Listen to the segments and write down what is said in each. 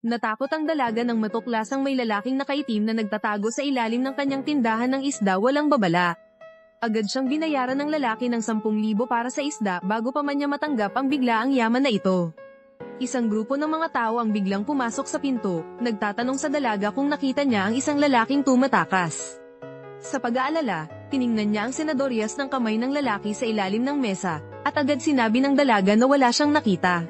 Natakot ang dalaga nang matuklasang may lalaking nakaitim na nagtatago sa ilalim ng kanyang tindahan ng isda walang babala. Agad siyang binayaran ng lalaki ng 10,000 para sa isda bago pa man niya matanggap ang biglaang yaman na ito. Isang grupo ng mga tao ang biglang pumasok sa pinto, nagtatanong sa dalaga kung nakita niya ang isang lalaking tumatakas. Sa pag-aalala, tiningnan niya ang senadoryas ng kamay ng lalaki sa ilalim ng mesa, at agad sinabi ng dalaga na wala siyang nakita.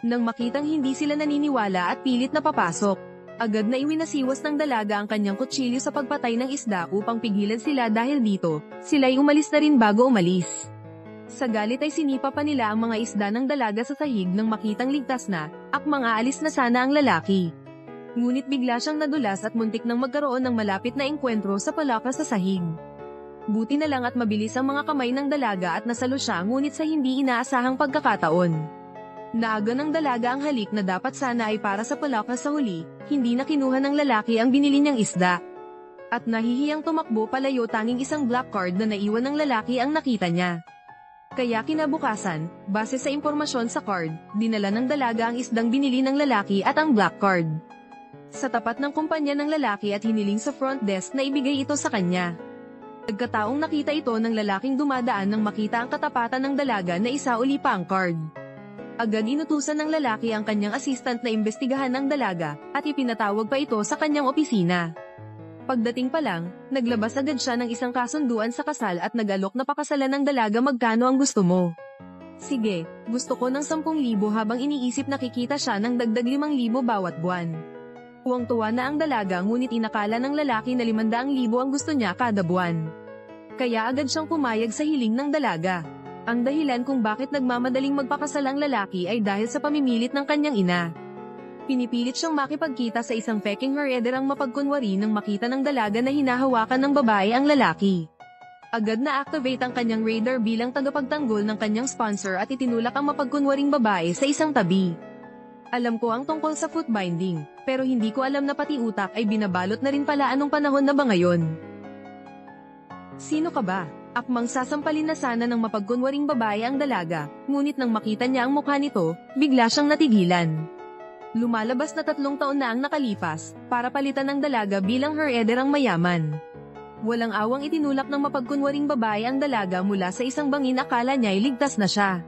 Nang makitang hindi sila naniniwala at pilit na papasok, agad na iwinasiwas ng dalaga ang kanyang kutsilyo sa pagpatay ng isda upang pigilan sila dahil dito, sila'y umalis na rin bago umalis. Sa galit ay sinipa pa nila ang mga isda ng dalaga sa sahig nang makitang ligtas na, mga alis na sana ang lalaki. Ngunit bigla siyang nadulas at muntik nang magkaroon ng malapit na engkwentro sa palaka sa sahig. Buti na lang at mabilis ang mga kamay ng dalaga at nasalo siya ngunit sa hindi inaasahang pagkakataon. Naaga ng dalaga ang halik na dapat sana ay para sa palaka sa huli, hindi na kinuha ng lalaki ang binili niyang isda. At nahihiyang tumakbo palayo tanging isang black card na naiwan ng lalaki ang nakita niya. Kaya kinabukasan, base sa impormasyon sa card, dinala ng dalaga ang isdang binili ng lalaki at ang black card sa tapat ng kumpanya ng lalaki at hiniling sa front desk na ibigay ito sa kanya. Nagkataong nakita ito ng lalaking dumadaan nang makita ang katapatan ng dalaga na isauli pa ang card. Agad inutusan ng lalaki ang kanyang assistant na imbestigahan ang dalaga, at ipinatawag pa ito sa kanyang opisina. Pagdating pa lang, naglabas agad siya ng isang kasunduan sa kasal at nag-alok na pakasalan ng dalaga magkano ang gusto mo. Sige, gusto ko ng 10,000 habang iniisip nakikita siya ng dagdag 5,000 bawat buwan. Tuwang-tuwa na ang dalaga ngunit inakala ng lalaki na 500,000 ang gusto niya kada buwan. Kaya agad siyang pumayag sa hiling ng dalaga. Ang dahilan kung bakit nagmamadaling magpakasal ang lalaki ay dahil sa pamimilit ng kanyang ina. Pinipilit siyang makipagkita sa isang peking herederang mapagkunwari nang makita ng dalaga na hinahawakan ng babae ang lalaki. Agad na activate ang kanyang radar bilang tagapagtanggol ng kanyang sponsor at itinulak ang mapagkunwaring babae sa isang tabi. Alam ko ang tungkol sa foot binding, pero hindi ko alam na pati utak ay binabalot na rin pala anong panahon na ba ngayon. Sino ka ba? Akmang sasampalin na sana ng mapagkunwaring babae ang dalaga, ngunit nang makita niya ang mukha nito, bigla siyang natigilan. Lumalabas na 3 taon na ang nakalipas, para palitan ng dalaga bilang herederang mayaman. Walang awang itinulak ng mapagkunwaring babae ang dalaga mula sa isang bangin, akala niya ay ligtas na siya.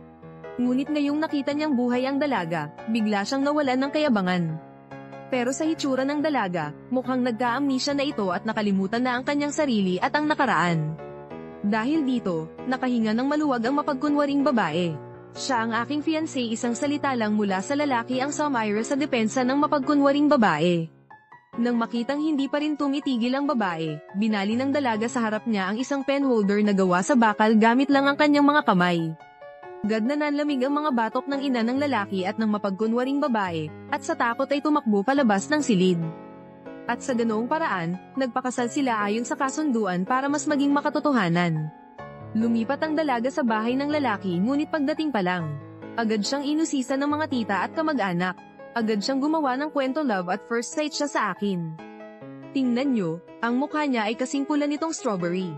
Ngunit ngayong nakita niyang buhay ang dalaga, bigla siyang nawalan ng kayabangan. Pero sa hitsura ng dalaga, mukhang nagka-amnesia na ito at nakalimutan na ang kanyang sarili at ang nakaraan. Dahil dito, nakahinga ng maluwag ang mapagkunwaring babae. Siya ang aking fiancé, isang salita lang mula sa lalaki ang sumire sa depensa ng mapagkunwaring babae. Nang makitang hindi pa rin tumitigil ang babae, binali ng dalaga sa harap niya ang isang pen holder na gawa sa bakal gamit lang ang kanyang mga kamay. Agad na nanlamig ang mga batok ng ina ng lalaki at ng mapagkunwaring babae, at sa takot ay tumakbo palabas ng silid. At sa ganoong paraan, nagpakasal sila ayon sa kasunduan para mas maging makatotohanan. Lumipat ang dalaga sa bahay ng lalaki ngunit pagdating pa lang, agad siyang inusisa ng mga tita at kamag-anak. Agad siyang gumawa ng kwento love at first sight siya sa akin. Tingnan nyo, ang mukha niya ay kasing pula nitong strawberry.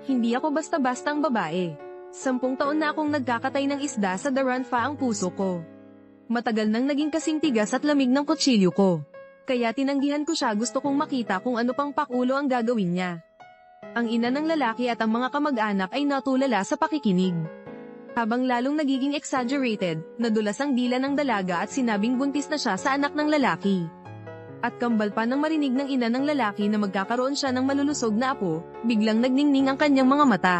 Hindi ako basta-basta ang babae. 10 taon na akong nagkakatay ng isda sa Daranfa ang puso ko. Matagal nang naging kasing tigas at lamig ng kutsilyo ko. Kaya tinanggihan ko siya, gusto kong makita kung ano pang pakulo ang gagawin niya. Ang ina ng lalaki at ang mga kamag-anak ay natulala sa pakikinig. Habang lalong nagiging exaggerated, nadulas ang dila ng dalaga at sinabing buntis na siya sa anak ng lalaki. At kambal pa nang marinig ng ina ng lalaki na magkakaroon siya ng malulusog na apo, biglang nagningning ang kanyang mga mata.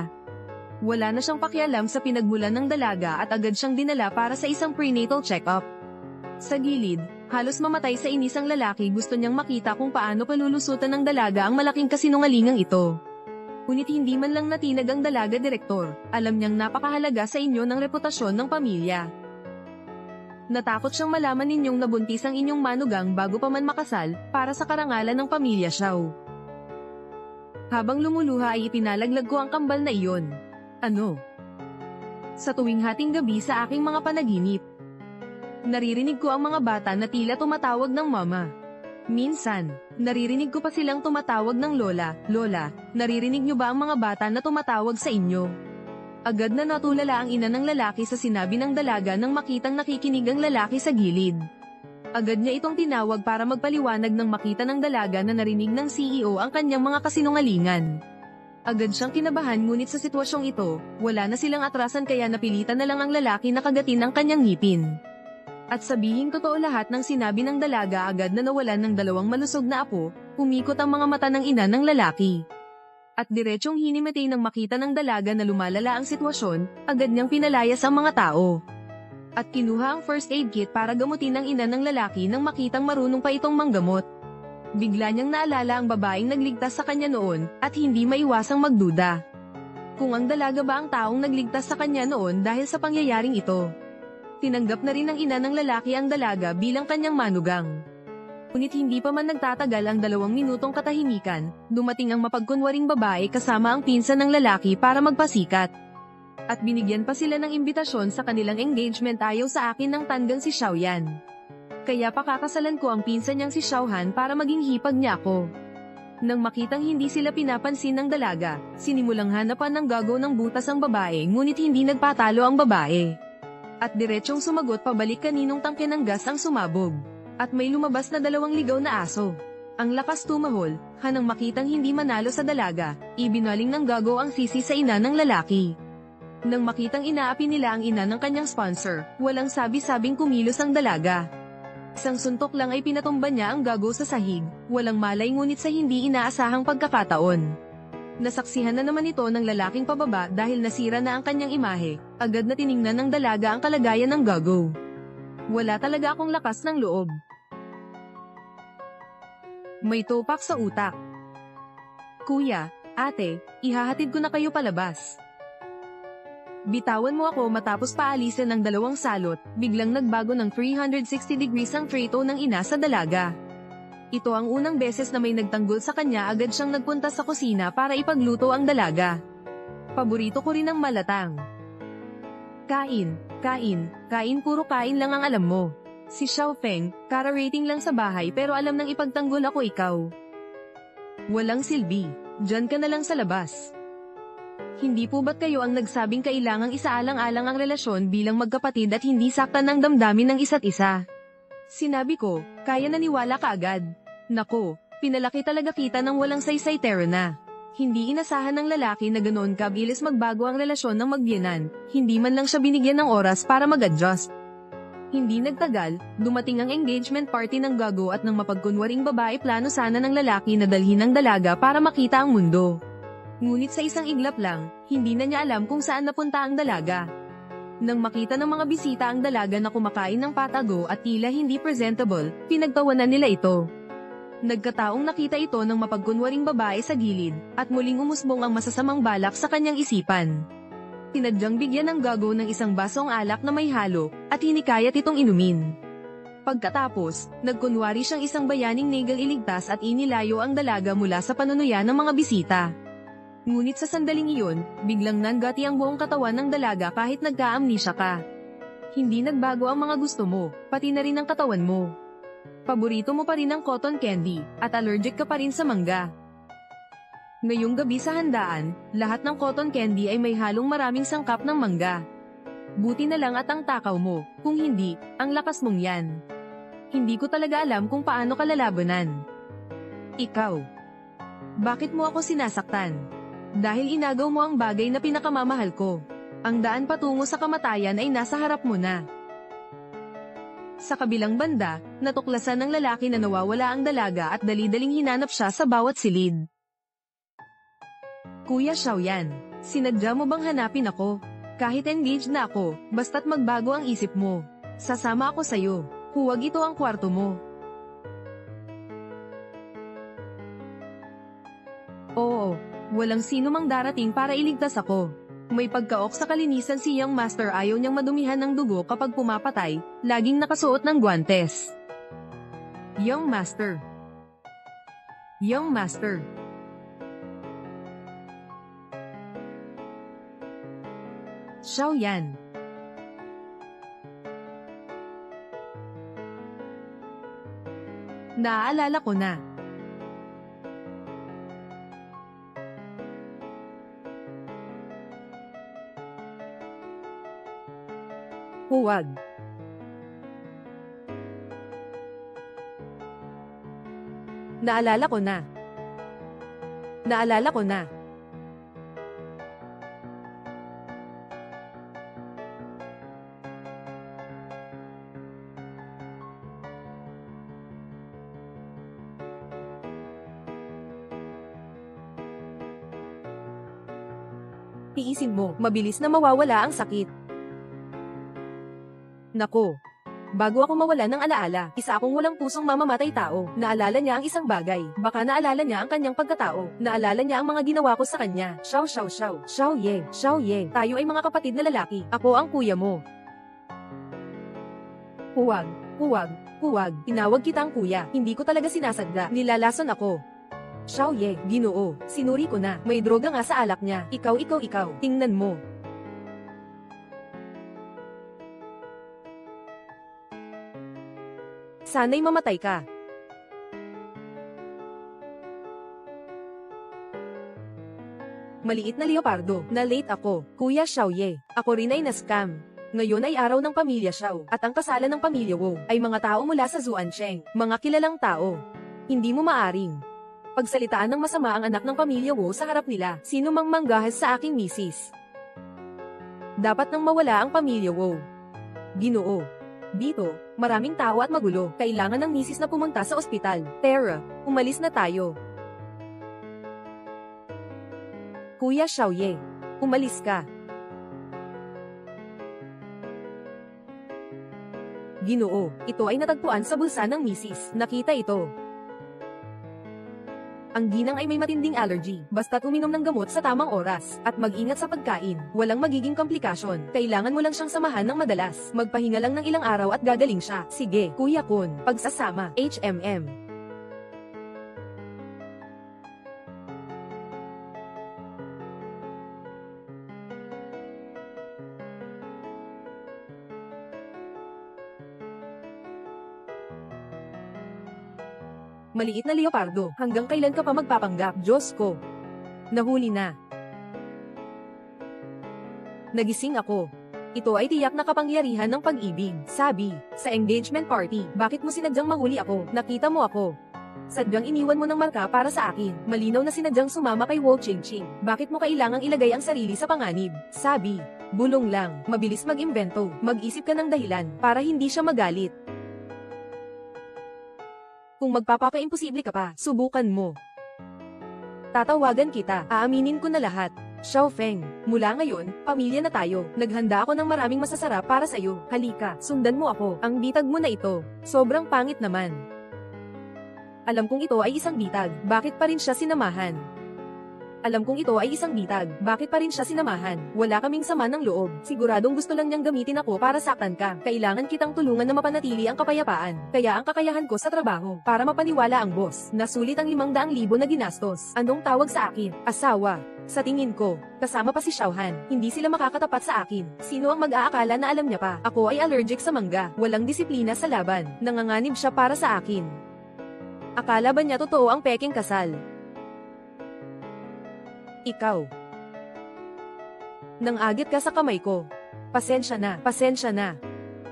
Wala na siyang pakialam sa pinagmulan ng dalaga at agad siyang dinala para sa isang prenatal check-up. Sa gilid, halos mamatay sa inis ang lalaki, gusto niyang makita kung paano palulusutan ng dalaga ang malaking kasinungalingang ito. Ngunit hindi man lang natinag ang dalaga, direktor, alam niyang napakahalaga sa inyo ng reputasyon ng pamilya. Natakot siyang malaman ninyong nabuntis ang inyong manugang bago pa man makasal, para sa karangalan ng pamilya Xiao. Habang lumuluha ay ipinalaglag ko ang kambal na iyon. Ano? Sa tuwing hating gabi sa aking mga panaginip, naririnig ko ang mga bata na tila tumatawag ng mama. Minsan, naririnig ko pa silang tumatawag ng lola. Lola, naririnig niyo ba ang mga bata na tumatawag sa inyo? Agad na natulala ang ina ng lalaki sa sinabi ng dalaga nang makitang nakikinig ang lalaki sa gilid. Agad niya itong tinawag para magpaliwanag nang makita ng dalaga na narinig ng CEO ang kanyang mga kasinungalingan. Agad siyang kinabahan ngunit sa sitwasyong ito, wala na silang atrasan kaya napilitan na lang ang lalaki na kagatin ang kanyang ngipin. At sabihing totoo lahat ng sinabi ng dalaga agad na nawalan ng dalawang malusog na apo, umikot ang mga mata ng ina ng lalaki. At diretsyong hinimatay nang makita ng dalaga na lumalala ang sitwasyon, agad niyang pinalayas ang mga tao. At kinuha ang first aid kit para gamutin ang ina ng lalaki nang makitang marunong pa itong manggamot. Bigla niyang naalala ang babaeng nagligtas sa kanya noon, at hindi maiwasang magduda. Kung ang dalaga ba ang taong nagligtas sa kanya noon dahil sa pangyayaring ito? Tinanggap na rin ng ina ng lalaki ang dalaga bilang kanyang manugang. Ngunit hindi pa man nagtatagal ang 2 minutong katahimikan, dumating ang mapagkunwaring babae kasama ang pinsan ng lalaki para magpasikat. At binigyan pa sila ng imbitasyon sa kanilang engagement ayaw sa akin ng tanggang si Xiaoyan. Kaya pakakasalan ko ang pinsan niyang si Xiaohan para maging hipag niya ako. Nang makitang hindi sila pinapansin ng dalaga, sinimulang hanapan ng gago ng butas ang babae ngunit hindi nagpatalo ang babae. At diretsyong sumagot pabalik kaninong tangke ng gas ang sumabog. At may lumabas na 2 ligaw na aso. Ang lakas tumahol, hanang makitang hindi manalo sa dalaga, ibinaling ng gago ang sisi sa ina ng lalaki. Nang makitang inaapi nila ang ina ng kanyang sponsor, walang sabi-sabing kumilos ang dalaga. Isang suntok lang ay pinatumba niya ang gago sa sahig, walang malay ngunit sa hindi inaasahang pagkakataon. Nasaksihan na naman ito ng lalaking pababa dahil nasira na ang kanyang imahe, agad na tiningnan ng dalaga ang kalagayan ng gago. Wala talaga akong lakas ng loob. May topak sa utak. Kuya, ate, ihahatid ko na kayo palabas. Bitawan mo ako matapos paalisin ng 2 salot, biglang nagbago ng 360 degrees ang treto ng ina sa dalaga. Ito ang unang beses na may nagtanggol sa kanya agad siyang nagpunta sa kusina para ipagluto ang dalaga. Paborito ko rin ang malatang. Kain, kain, kain puro kain lang ang alam mo. Si Xiaofeng, kara-rating lang sa bahay pero alam nang ipagtanggol ako ikaw. Walang silbi, dyan ka na lang sa labas. Hindi po ba't kayo ang nagsabing kailangang isaalang-alang ang relasyon bilang magkapatid at hindi saktan ng damdamin ng isa't isa? Sinabi ko, kaya naniwala ka agad. Nako, pinalaki talaga kita ng walang saysay Terna. Hindi inasahan ng lalaki na ganoon kabilis magbago ang relasyon ng magbiyenan, hindi man lang siya binigyan ng oras para mag-adjust. Hindi nagtagal, dumating ang engagement party ng gago at ng mapagkunwaring babae plano sana ng lalaki na dalhin ang dalaga para makita ang mundo. Ngunit sa isang iglap lang, hindi na niya alam kung saan napunta ang dalaga. Nang makita ng mga bisita ang dalaga na kumakain ng patago at tila hindi presentable, pinagtawanan nila ito. Nagkataong nakita ito ng mapagkunwaring babae sa gilid, at muling umusbong ang masasamang balak sa kanyang isipan. Tinadyang bigyan ng gago ng isang basong alak na may halo, at hinikayat itong inumin. Pagkatapos, nagkunwari siyang isang bayaning negal iligtas at inilayo ang dalaga mula sa panunuya ng mga bisita. Ngunit sa sandaling iyon, biglang nanggati ang buong katawan ng dalaga kahit nagka-amnesia ka. Hindi nagbago ang mga gusto mo, pati na rin ang katawan mo. Paborito mo pa rin ang cotton candy, at allergic ka pa rin sa mangga. Ngayong gabi sa handaan, lahat ng cotton candy ay may halong maraming sangkap ng mangga. Buti na lang at ang takaw mo, kung hindi, ang lakas mong yan. Hindi ko talaga alam kung paano ka lalabanan. Ikaw. Bakit mo ako sinasaktan? Dahil inagaw mo ang bagay na pinakamamahal ko. Ang daan patungo sa kamatayan ay nasa harap mo na. Sa kabilang banda, natuklasan ng lalaki na nawawala ang dalaga at dali-daling hinanap siya sa bawat silid. Kuya Xiaoyan, sinadya mo bang hanapin ako? Kahit engaged na ako, basta't magbago ang isip mo. Sasama ako sa'yo. Huwag ito ang kwarto mo. Oo. Walang sino mang darating para iligtas ako. May pagkaok sa kalinisan si Young Master ayaw niyang madumihan ng dugo kapag pumapatay, laging nakasuot ng guwantes. Young Master. Young Master. Xiaoyan. Naaalala ko na. Huwag. Naalala ko na. Naalala ko na. Tiisin mo, mabilis na mawawala ang sakit. Nako. Bago ako mawala ng alaala, isa akong walang pusong mamamatay tao. Naalala niya ang isang bagay. Baka naalala niya ang kanyang pagkatao. Naalala niya ang mga ginawa ko sa kanya. Xiao Xiao Xiao. Xiao Ye. Xiao Ye. Tayo ay mga kapatid na lalaki. Ako ang kuya mo. Huwag. Huwag. Huwag. Tinawag kita ang kuya. Hindi ko talaga sinasadya. Nilalason ako. Xiao Ye. Ginoo. Sinuri ko na. May droga nga sa alak niya. Ikaw. Tingnan mo. Sana'y mamatay ka. Maliit na leopardo, na late ako, Kuya Xiaoye. Ako rin ay na-scam. Ngayon ay araw ng pamilya Xiao, at ang kasalan ng pamilya Wu ay mga tao mula sa Zuansheng, mga kilalang tao. Hindi mo maaring pagsalitaan ng masama ang anak ng pamilya Wu sa harap nila, sino mang manggahas sa aking misis. Dapat nang mawala ang pamilya Wu. Ginoo. Dito, maraming tao at magulo. Kailangan ng misis na pumunta sa ospital. Tara, umalis na tayo. Kuya Xiaoye, umalis ka. Ginoo, ito ay natagpuan sa bulsa ng misis. Nakita ito. Ang ginang ay may matinding allergy, basta't uminom ng gamot sa tamang oras, at mag-ingat sa pagkain, walang magiging komplikasyon. Kailangan mo lang siyang samahan ng madalas. Magpahinga lang ng ilang araw at gagaling siya. Sige, Kuya Kun, pagsasama, HMM. Maliit na leopardo, hanggang kailan ka pa magpapanggap? Diyos ko. Nahuli na. Nagising ako. Ito ay tiyak na kapangyarihan ng pag-ibig. Sabi, sa engagement party, bakit mo sinadyang mahuli ako? Nakita mo ako. Sadyang iniwan mo ng marka para sa akin. Malinaw na sinadyang sumama kay Wo Chingching. Bakit mo kailangang ilagay ang sarili sa panganib? Sabi, bulong lang, mabilis mag-imbento. Mag-isip ka ng dahilan, para hindi siya magalit. Kung magpapaka-imposible ka pa, subukan mo. Tatawagan kita, aaminin ko na lahat. Xiao Feng, mula ngayon, pamilya na tayo. Naghanda ako ng maraming masasarap para sa'yo. Halika, sundan mo ako. Ang bitag mo na ito, sobrang pangit naman. Alam kong ito ay isang bitag, bakit pa rin siya sinamahan? Alam kong ito ay isang bitag, bakit pa rin siya sinamahan? Wala kaming sama ng loob, siguradong gusto lang niyang gamitin ako para saktan ka. Kailangan kitang tulungan na mapanatili ang kapayapaan. Kaya ang kakayahan ko sa trabaho, para mapaniwala ang boss, na sulit ang 500,000 na ginastos. Anong tawag sa akin? Asawa. Sa tingin ko, kasama pa si Xiaohan, hindi sila makakatapat sa akin. Sino ang mag-aakala na alam niya pa? Ako ay allergic sa mangga, walang disiplina sa laban. Nanganganib siya para sa akin. Akala ba niya totoo ang peking kasal? Ikaw. Nang agit ka sa kamay ko. Pasensya na, pasensya na.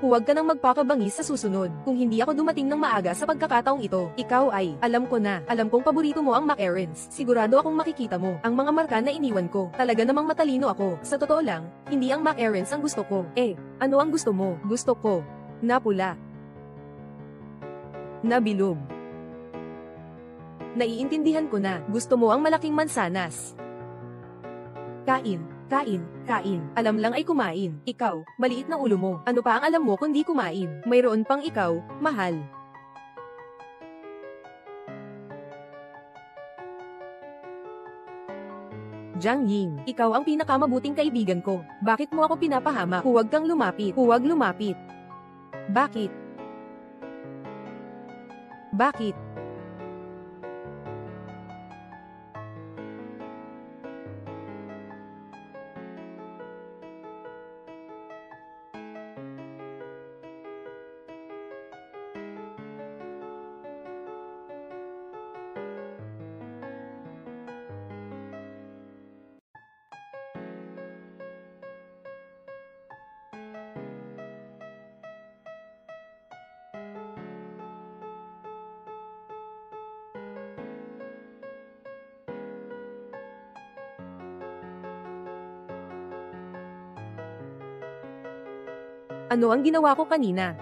Huwag ka nang magpakabangis sa susunod. Kung hindi ako dumating ng maaga sa pagkakataong ito, ikaw ay, alam ko na, alam kong paborito mo ang macarons. Sigurado akong makikita mo, ang mga marka na iniwan ko. Talaga namang matalino ako. Sa totoo lang, hindi ang macarons ang gusto ko. Ano ang gusto mo? Gusto ko. Na pula. Na bilog. Naiintindihan ko na, gusto mo ang malaking mansanas. Kain, kain, kain. Alam lang ay kumain. Ikaw, maliit na ulo mo. Ano pa ang alam mo kundi kumain? Mayroon pang ikaw, mahal. Jiang Ying, ikaw ang pinakamabuting kaibigan ko. Bakit mo ako pinapahamak? Huwag kang lumapit. Huwag lumapit. Bakit? Bakit? Ano ang ginawa ko kanina?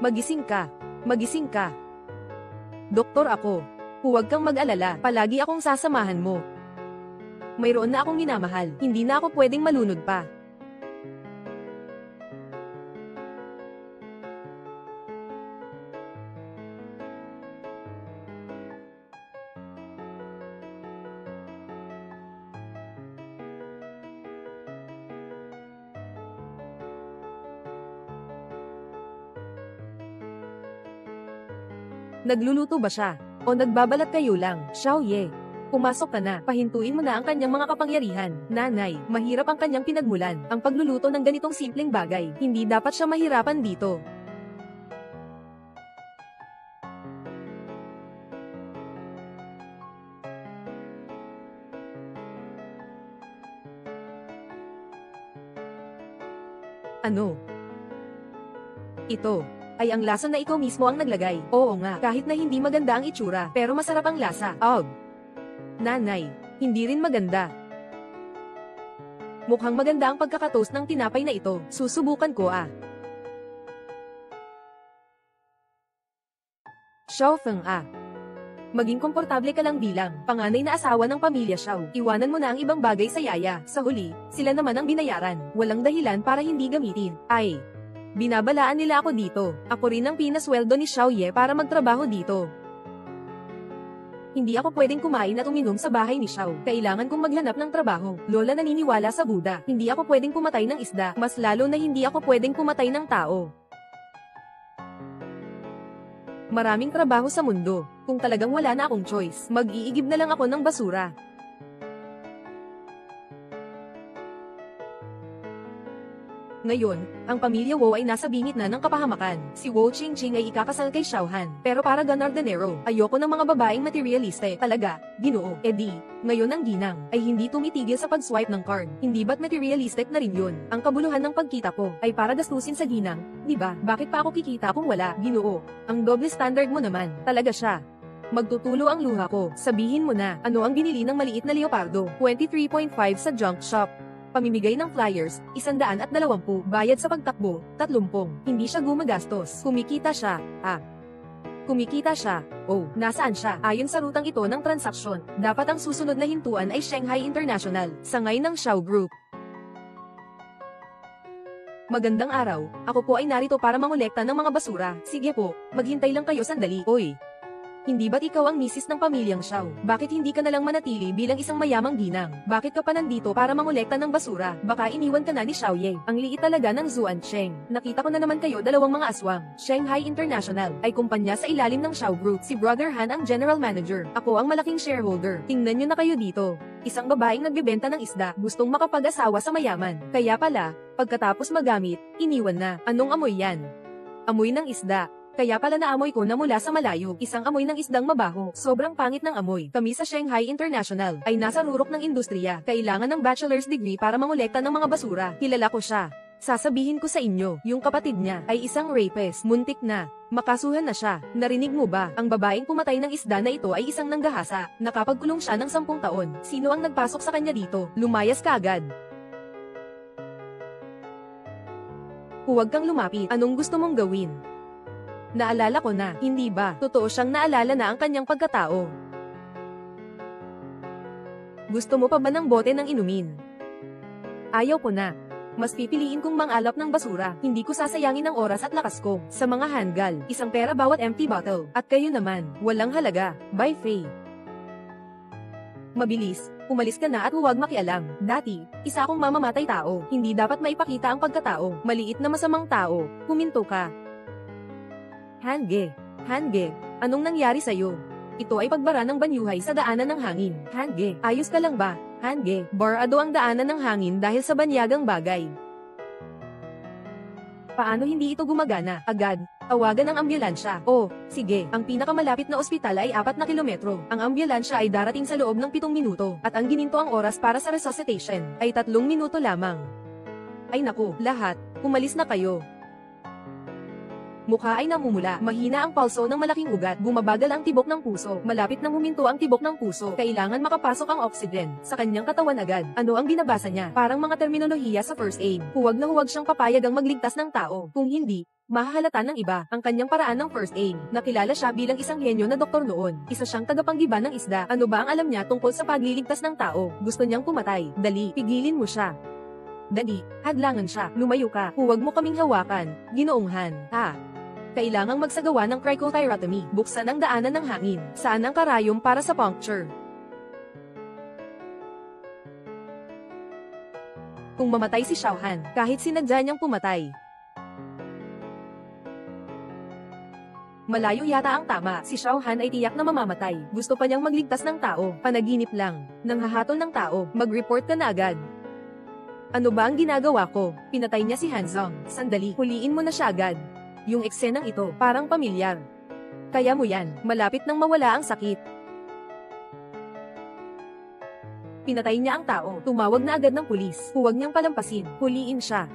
Magising ka. Magising ka. Doktor ako. Huwag kang mag-alala, palagi akong sasamahan mo. Mayroon na akong minamahal, hindi na ako pwedeng malunod pa. Nagluluto ba siya? O nagbabalat kayo lang? Xiaoye, pumasok ka na, pahintuin mo na ang kanyang mga kapangyarihan. Nanay, mahirap ang kanyang pinagmulan. Ang pagluluto ng ganitong simpleng bagay, hindi dapat siya mahirapan dito. Ano? Ito ay ang lasa na ikaw mismo ang naglagay. Oo nga, kahit na hindi maganda ang itsura, pero masarap ang lasa. Og. Nanay, hindi rin maganda. Mukhang maganda ang pagkakatoast ng tinapay na ito. Susubukan ko ah. Xiao Feng ah. Maging komportable ka lang bilang panganay na asawa ng pamilya Xiao. Iwanan mo na ang ibang bagay sa yaya. Sa huli, sila naman ang binayaran. Walang dahilan para hindi gamitin. Ay. Binabalaan nila ako dito. Ako rin ang pinasweldo ni Xiaoye para magtrabaho dito. Hindi ako pwedeng kumain at uminom sa bahay ni Xiao. Kailangan kong maghanap ng trabaho. Lola naniniwala sa Buddha. Hindi ako pwedeng pumatay ng isda. Mas lalo na hindi ako pwedeng pumatay ng tao. Maraming trabaho sa mundo. Kung talagang wala na akong choice, mag-iigib na lang ako ng basura. Ngayon, ang pamilya Wu ay nasa bingit na ng kapahamakan. Si Wu Qingqing ay ikakasal kay Xiao Han. Pero para ganardonero, ayoko ng mga babaeng materialiste. Talaga, Ginoo. Ngayon ang ginang ay hindi tumitigil sa pag-swipe ng card. Hindi ba't materialistic na rin yun? Ang kabuluhan ng pagkita ko ay para gastusin sa ginang, di ba? Bakit pa ako kikita kung wala? Ginoo. Ang double standard mo naman. Talaga siya. Magtutulo ang luha ko. Sabihin mo na, ano ang binili ng maliit na leopardo? 23.5 sa junk shop. Pamimigay ng flyers, 120. Bayad sa pagtakbo, 30. Hindi siya gumagastos. Kumikita siya. Kumikita siya. Oh, nasaan siya? Ayon sa rutang ito ng transaksyon, dapat ang susunod na hintuan ay Shanghai International, sangay ng Xiao Group. Magandang araw, ako po ay narito para mangolekta ng mga basura. Sige po, maghintay lang kayo sandali. Oy! Hindi ba't ikaw ang misis ng pamilyang Xiao? Bakit hindi ka na lang manatili bilang isang mayamang ginang? Bakit ka pa nandito para mangolekta ng basura? Baka iniwan ka na ni Xiaoye. Ang liit talaga ng Zuan Cheng. Nakita ko na naman kayo dalawang mga aswang. Shanghai International ay kumpanya sa ilalim ng Xiao Group. Si Brother Han ang general manager. Ako ang malaking shareholder. Tingnan nyo na kayo dito. Isang babaeng nagbebenta ng isda, gustong makapag-asawa sa mayaman. Kaya pala, pagkatapos magamit, iniwan na. Anong amoy yan? Amoy ng isda. Kaya pala naamoy ko na mula sa malayo, isang amoy ng isdang mabaho. Sobrang pangit ng amoy. Kami sa Shanghai International ay nasa rurok ng industriya. Kailangan ng bachelor's degree para mangolekta ng mga basura. Kilala ko siya. Sasabihin ko sa inyo, yung kapatid niya ay isang rapist. Muntik na. Makasuhan na siya. Narinig mo ba? Ang babaeng pumatay ng isda na ito ay isang nanggahasa. Nakapagkulong siya ng 10 taon. Sino ang nagpasok sa kanya dito? Lumayas ka agad. Huwag kang lumapit. Anong gusto mong gawin? Naalala ko na, hindi ba? Totoo siyang naalala na ang kanyang pagkatao. Gusto mo pa ba ng bote ng inumin? Ayaw ko na. Mas pipiliin kong mangalap ng basura. Hindi ko sasayangin ang oras at lakas ko. Sa mga handgal, 1 pera bawat empty bottle. At kayo naman, walang halaga. Bye Faye. Mabilis, umalis ka na at huwag makialam. Dati, isa akong mamamatay tao. Hindi dapat maipakita ang pagkatao. Maliit na masamang tao. Huminto ka. Hange, anong nangyari sa'yo? Ito ay pagbara ng banyuhay sa daanan ng hangin. Hange, ayos ka lang ba? Hange, barado ang daanan ng hangin dahil sa banyagang bagay. Paano hindi ito gumagana? Agad, tawagan ang ambulansya. Oh, sige, ang pinakamalapit na ospital ay 4 na kilometro. Ang ambulansya ay darating sa loob ng 7 minuto. At ang gininto ang oras para sa resuscitation ay 3 minuto lamang. Ay naku, lahat, umalis na kayo. Mukha ay namumula, mahina ang pulso ng malaking ugat, bumabagal ang tibok ng puso, malapit nang huminto ang tibok ng puso, kailangan makapasok ang oxygen sa kanyang katawan agad. Ano ang binabasa niya? Parang mga terminolohiya sa first aid. Huwag na huwag siyang papayagang magligtas ng tao. Kung hindi, mahahalata ng iba ang kanyang paraan ng first aid. Nakilala siya bilang isang henyo na doktor noon. Isa siyang tagapanggiba ng isda. Ano ba ang alam niya tungkol sa pagliligtas ng tao? Gusto niyang pumatay. Dali, pigilin mo siya. Dali, hadlangan siya. Lumayo ka. Huwag mo kaming hawakan. Ginoong Han. Kailangang magsagawa ng cricothyrotomy. Buksan ang daanan ng hangin. Saan ang karayom para sa puncture? Kung mamatay si Xiao Han, kahit sinadya niyang pumatay, malayo yata ang tama. Si Xiao Han ay tiyak na mamamatay. Gusto pa niyang magligtas ng tao. Panaginip lang. Nanghahatol ng tao. Mag-report ka na agad. Ano ba ang ginagawa ko? Pinatay niya si Hanzong. Sandali, huliin mo na siya agad. Yung eksenang ito, parang pamilyar. Kaya mo yan, malapit nang mawala ang sakit. Pinatay niya ang tao. Tumawag na agad ng pulis. Huwag niyang palampasin. Huliin siya.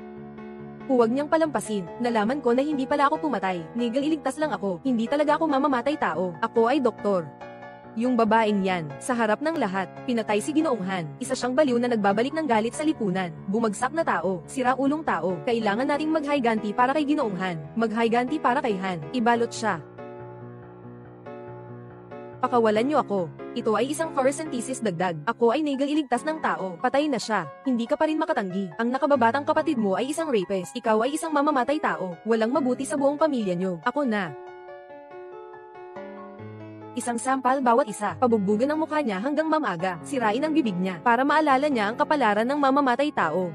Huwag niyang palampasin. Nalaman ko na hindi pala ako pumatay. Nigel, iligtas lang ako. Hindi talaga ako mamamatay tao. Ako ay doktor. Yung babaeng yan, sa harap ng lahat, pinatay si Ginoong Han. Isa siyang baliw na nagbabalik ng galit sa lipunan. Bumagsak na tao, sira-ulong tao. Kailangan nating mag-higanti para kay Ginoong Han. Mag-higanti para kay Han. Ibalot siya. Pakawalan niyo ako. Ito ay isang photosynthesis dagdag. Ako ay Nigel, iligtas ng tao. Patay na siya. Hindi ka pa rin makatanggi. Ang nakababatang kapatid mo ay isang rapist. Ikaw ay isang mamamatay tao. Walang mabuti sa buong pamilya niyo. Ako na. Isang sampal bawat isa. Pabugbugan ang mukha niya hanggang mamaga. Sirain ang bibig niya para maalala niya ang kapalaran ng mamamatay tao.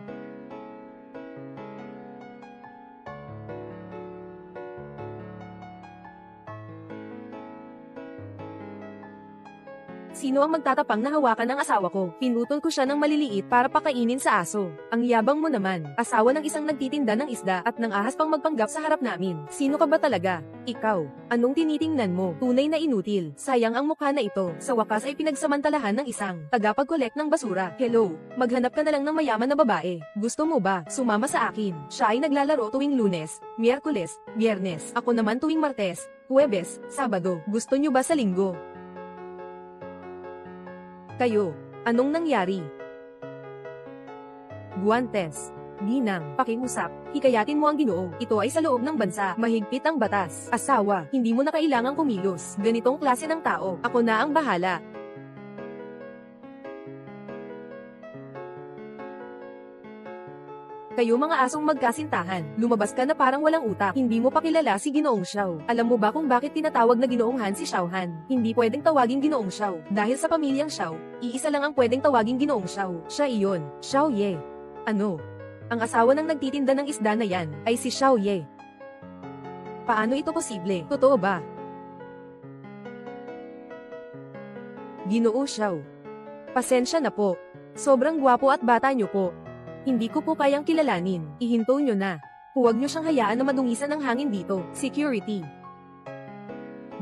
Sino ang magtatapang na hawakan ng asawa ko? Pinutol ko siya ng maliliit para pakainin sa aso. Ang yabang mo naman. Asawa ng isang nagtitinda ng isda at nang ahas pang magpanggap sa harap namin. Sino ka ba talaga? Ikaw. Anong tinitingnan mo? Tunay na inutil. Sayang ang mukha na ito. Sa wakas ay pinagsamantalahan ng isang tagapag-collect ng basura. Hello. Maghanap ka na lang ng mayaman na babae. Gusto mo ba? Sumama sa akin. Siya ay naglalaro tuwing Lunes, Miyerkules, Biyernes. Ako naman tuwing Martes, Huwebes, Sabado. Gusto nyo ba sa Linggo? Kayo, anong nangyari? Guantes, Ginang, pakiusap, hikayatin mo ang Ginoo. Ito ay sa loob ng bansa, mahigpit ang batas. Asawa, hindi mo na kailangang kumilos. Ganitong klase ng tao, ako na ang bahala. Kayo mga asong magkasintahan, lumabas ka na parang walang utak. Hindi mo pa kilala si Ginoong Xiao. Alam mo ba kung bakit tinatawag na Ginoong Han si Xiao Han? Hindi pwedeng tawaging Ginoong Xiao. Dahil sa pamilyang Xiao, iisa lang ang pwedeng tawaging Ginoong Xiao. Siya iyon, Xiao Ye. Ano? Ang asawa ng nagtitinda ng isda na yan, ay si Xiao Ye. Paano ito posible? Totoo ba? Ginoo Xiao. Pasensya na po. Sobrang gwapo at bata niyo po. Hindi ko po kayang kilalanin. Ihinto nyo na. Huwag nyo siyang hayaan na madungisan ng hangin dito. Security.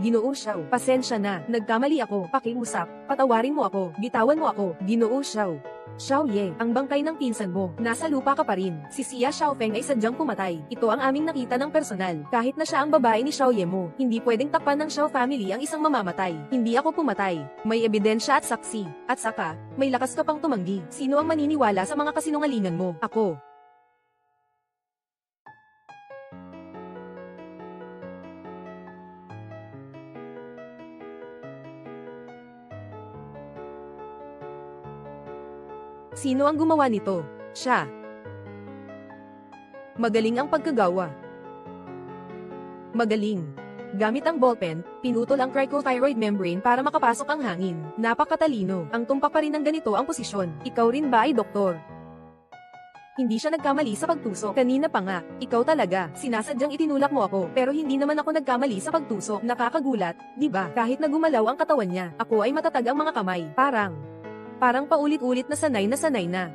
Ginoo Xiao. Pasensya na. Nagkamali ako. Pakiusap. Patawarin mo ako. Bitawan mo ako. Ginoo Xiao. Xiao Ye, ang bangkay ng pinsan mo. Nasa lupa ka pa rin. Si Xia Xiaofeng ay sadyang pumatay. Ito ang aming nakita ng personal. Kahit na siya ang babae ni Xiao Ye mo, hindi pwedeng takpan ng Xiao family ang isang mamamatay. Hindi ako pumatay. May ebidensya at saksi. At saka, may lakas ka pang tumanggi. Sino ang maniniwala sa mga kasinungalingan mo? Ako. Sino ang gumawa nito? Siya. Magaling ang pagkagawa. Magaling. Gamit ang ballpen, pinutol ang cricothyroid membrane para makapasok ang hangin. Napakatalino. Ang tumpak pa rin ng ganito ang posisyon. Ikaw rin ba ay doktor? Hindi siya nagkamali sa pagtusok. Kanina pa nga, ikaw talaga. Sinasadyang itinulak mo ako, pero hindi naman ako nagkamali sa pagtusok. Nakakagulat, di ba? Kahit na gumalaw ang katawan niya, ako ay matatag ang mga kamay. Parang paulit-ulit na sanay na.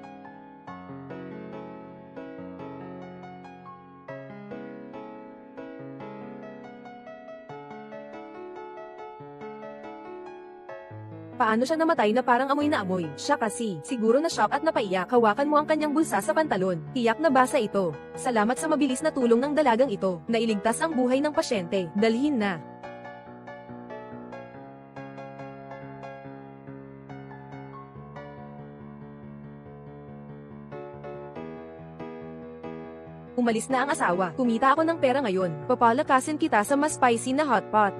Paano siya namatay na parang amoy na amoy? Siya kasi, siguro na shock at napaiyak. Hawakan mo ang kanyang bulsa sa pantalon. Tiyak na basa ito. Salamat sa mabilis na tulong ng dalagang ito. Nailigtas ang buhay ng pasyente. Dalhin na. Umalis na ang asawa. Kumita ako ng pera ngayon. Papalakasin kita sa mas spicy na hot pot.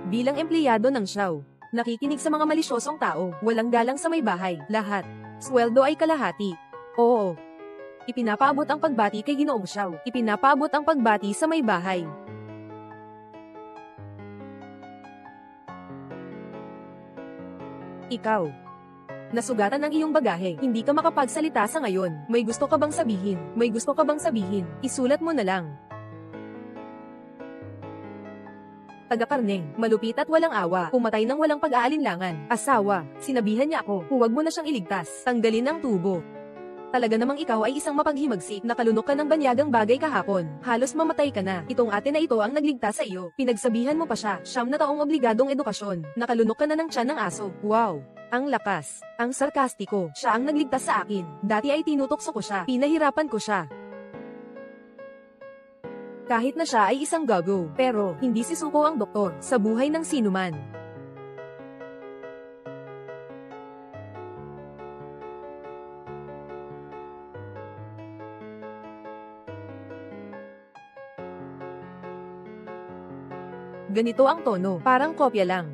Bilang empleyado ng Xiao, nakikinig sa mga malisyosong tao, walang galang sa may bahay, lahat. Sweldo ay kalahati. Oo. Ipinapaabot ang pagbati kay Ginoong Xiao. Ipinapaabot ang pagbati sa may bahay. Ikaw. Nasugatan ang iyong bagahe. Hindi ka makapagsalita sa ngayon. May gusto ka bang sabihin? May gusto ka bang sabihin? Isulat mo na lang. Taga-Karneng, malupit at walang awa, pumatay ng walang pag-aalinlangan. Asawa, sinabihan niya ako, huwag mo na siyang iligtas, tanggalin ang tubo. Talaga namang ikaw ay isang mapaghimagsik, nakalunok ka ng banyagang bagay kahapon. Halos mamatay ka na. Itong ate na ito ang nagligtas sa iyo. Pinagsabihan mo pa siya, 9 na taong obligadong edukasyon. Nakalunok ka na ng tiyan ng aso. Wow! Ang lakas, ang sarkastiko. Siya ang nagligtas sa akin. Dati ay tinutokso ko siya, pinahirapan ko siya. Kahit na siya ay isang gago, pero hindi sisuko ang doktor sa buhay ng sinuman. Ganito ang tono, parang kopya lang.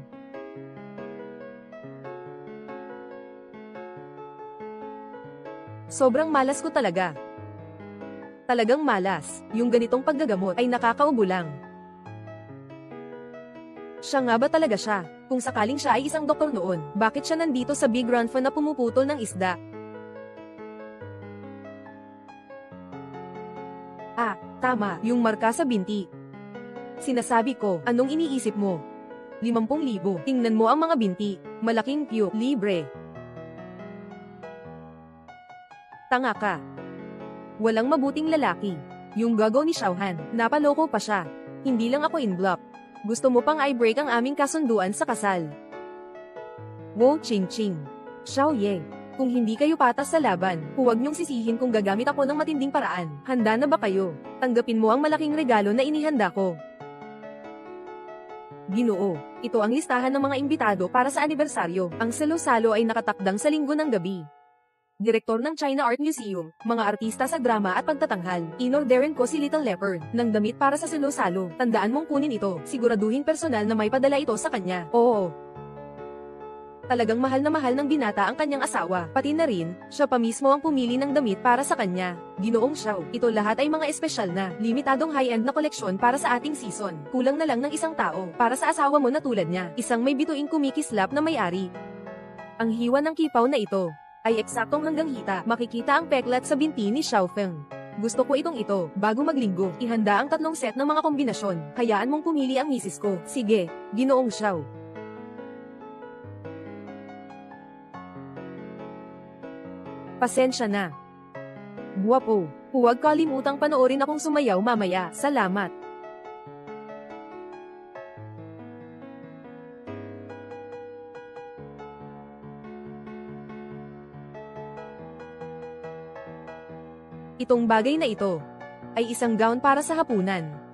Sobrang malas ko talaga. Talagang malas, yung ganitong paggagamot ay nakakaubo lang. Siya nga ba talaga siya? Kung sakaling siya ay isang doktor noon, bakit siya nandito sa Big Ranfo na pumuputol ng isda? Ah, tama, yung marka sa binti. Sinasabi ko, anong iniisip mo? 50,000, tingnan mo ang mga binti, malaking Q, libre. Tanga ka. Walang mabuting lalaki. Yung gagaw ni Xiaohan, napaloko pa siya. Hindi lang ako in block. Gusto mo pang i-break ang aming kasunduan sa kasal. Wow, ching-ching. Xiao Ye, kung hindi kayo patas sa laban, huwag niyong sisihin kung gagamit ako ng matinding paraan. Handa na ba kayo? Tanggapin mo ang malaking regalo na inihanda ko. Ginoo, ito ang listahan ng mga imbitado para sa anibersaryo. Ang salo-salo ay nakatakdang sa linggo ng gabi. Direktor ng China Art Museum, mga artista sa drama at pagtatanghal. Inorderin ko si Little Leopard ng damit para sa salo-salo. Tandaan mong kunin ito. Siguraduhin personal na may padala ito sa kanya. Oo. Talagang mahal na mahal ng binata ang kanyang asawa. Pati na rin, siya pa mismo ang pumili ng damit para sa kanya. Ginoong Xiao, ito lahat ay mga espesyal na, limitadong high-end na koleksyon para sa ating season. Kulang na lang ng isang tao, para sa asawa mo na tulad niya. Isang may bituing kumikislap na may-ari. Ang hiwa ng kipaw na ito ay eksaktong hanggang hita. Makikita ang peklat sa binti ni Xiaofeng. Gusto ko itong ito, bago maglinggo. Ihanda ang 3 set ng mga kombinasyon. Hayaan mong pumili ang misis ko. Sige, Ginoong Xiao. Pasensya na. Guwapo, huwag kalimutang panoorin akong sumayaw mamaya. Salamat. Itong bagay na ito ay isang gown para sa hapunan.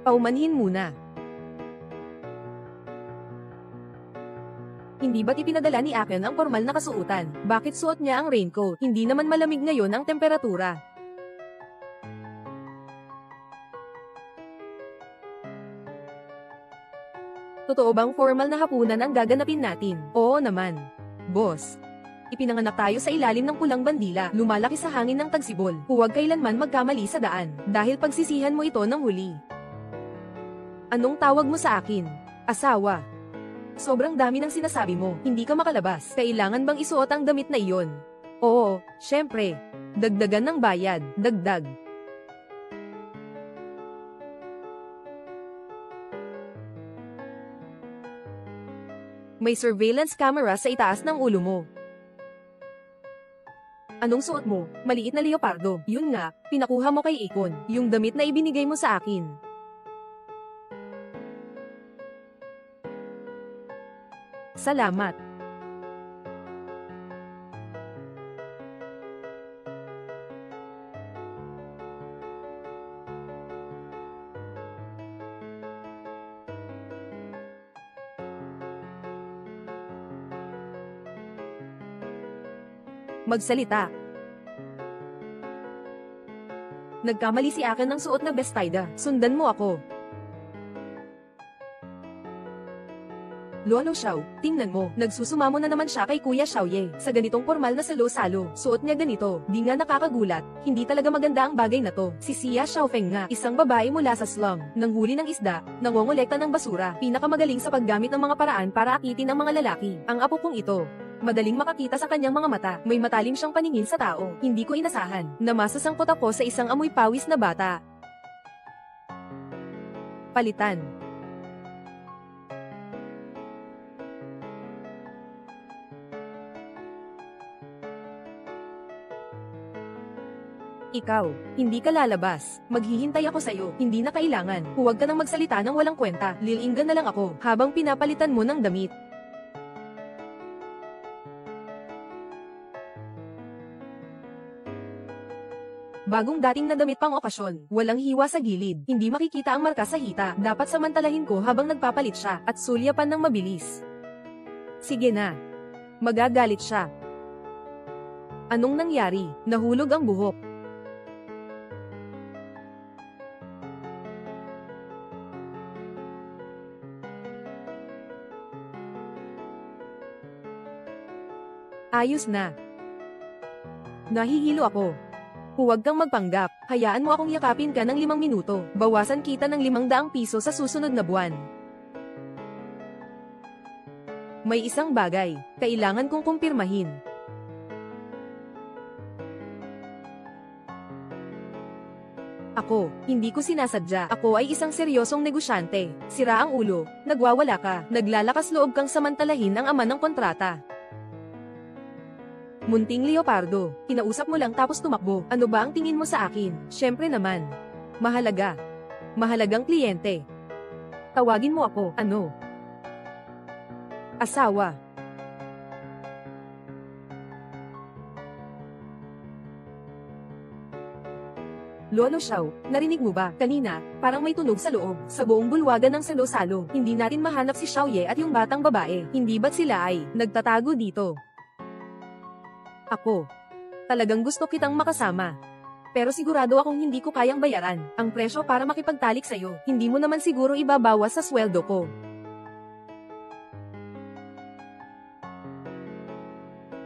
Paumanhin muna. Hindi ba't ipinadala ni Aken ang formal na kasuotan? Bakit suot niya ang raincoat? Hindi naman malamig ngayon ang temperatura. Totoo bang formal na hapunan ang gaganapin natin? Oo naman. Boss. Ipinanganak tayo sa ilalim ng pulang bandila, lumalaki sa hangin ng tagsibol. Huwag kailanman magkamali sa daan, dahil pagsisihan mo ito ng huli. Anong tawag mo sa akin? Asawa. Sobrang dami ng sinasabi mo, hindi ka makalabas. Kailangan bang isuot ang damit na iyon? Oo, syempre. Dagdagan ng bayad, dagdag. May surveillance camera sa itaas ng ulo mo. Anong suot mo? Maliit na leopardo. Yun nga, pinakuha mo kay Akon. Yung damit na ibinigay mo sa akin. Salamat. Magsalita. Nagkamali si Akin ng suot na bestida. Sundan mo ako. Lolo Xiao, tingnan mo, nagsusumamo na naman siya kay Kuya Xiaoye. Sa ganitong formal na salo-salo, suot niya ganito. Di nga nakakagulat, hindi talaga maganda ang bagay na to. Si Xia Xiaofeng nga, isang babae mula sa slum, nanghuli ng isda, nangongolekta ng basura, pinakamagaling sa paggamit ng mga paraan para akitin ang mga lalaki. Ang apo kong ito, madaling makakita sa kanyang mga mata, may matalim siyang paningin sa tao. Hindi ko inasahan na masasangkot ako sa isang amoy pawis na bata. Palitan. Ikaw, hindi ka lalabas. Maghihintay ako sa'yo. Hindi na kailangan. Huwag ka nang magsalita ng walang kwenta. Lilinggan na lang ako habang pinapalitan mo ng damit. Bagong dating na damit pang okasyon. Walang hiwa sa gilid. Hindi makikita ang marka sa hita. Dapat samantalahin ko habang nagpapalit siya at sulyapan ng mabilis. Sige na. Magagalit siya. Anong nangyari? Nahulog ang buhok. Ayos na. Nahihilo ako. Huwag kang magpanggap. Hayaan mo akong yakapin ka ng 5 minuto. Bawasan kita ng 500 piso sa susunod na buwan. May isang bagay, kailangan kong kumpirmahin. Ako, hindi ko sinasadya. Ako ay isang seryosong negosyante. Sira ang ulo, nagwawala ka, naglalakas loob kang samantalahin ang ama ng kontrata. Munting leopardo, kinausap mo lang tapos tumakbo. Ano ba ang tingin mo sa akin? Syempre naman. Mahalaga. Mahalagang kliyente. Tawagin mo ako, ano? Asawa. Lolo Xiao, narinig mo ba? Kanina, parang may tunog sa loob. Sa buong bulwagan ng salo-salo, hindi natin mahanap si Xiaoye at yung batang babae. Hindi ba't sila ay nagtatago dito? Ako. Talagang gusto kitang makasama. Pero sigurado akong hindi ko kayang bayaran ang presyo para makipagtalik sa'yo. Hindi mo naman siguro ibabawas sa sweldo ko.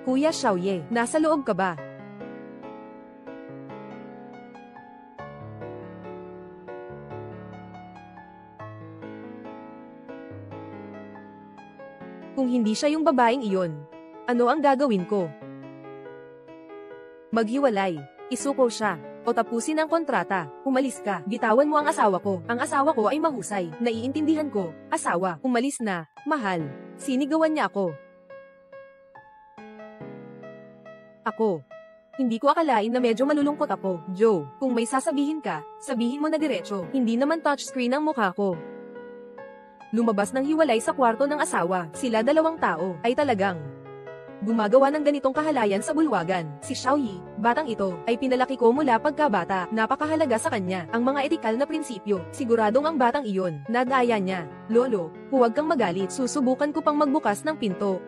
Kuya Xiaoye, nasa loob ka ba? Kung hindi siya yung babaeng iyon, ano ang gagawin ko? Maghiwalay, isuko siya, o tapusin ang kontrata, umalis ka, bitawan mo ang asawa ko. Ang asawa ko ay mahusay, naiintindihan ko. Asawa, umalis na, mahal. Sinigawan niya ako. Ako. Hindi ko akalain na medyo malulungkot ako. Joe, kung may sasabihin ka, sabihin mo na diretso. Hindi naman touchscreen ang mukha ko. Lumabas ng hiwalay sa kwarto ng asawa. Sila 2 tao ay talagang gumagawa ng ganitong kahalayan sa bulwagan. Si Xiaoyi, batang ito, ay pinalaki ko mula pagkabata. Napakahalaga sa kanya ang mga etikal na prinsipyo. Siguradong ang batang iyon, nagaya niya. Lolo, huwag kang magalit. Susubukan ko pang magbukas ng pinto.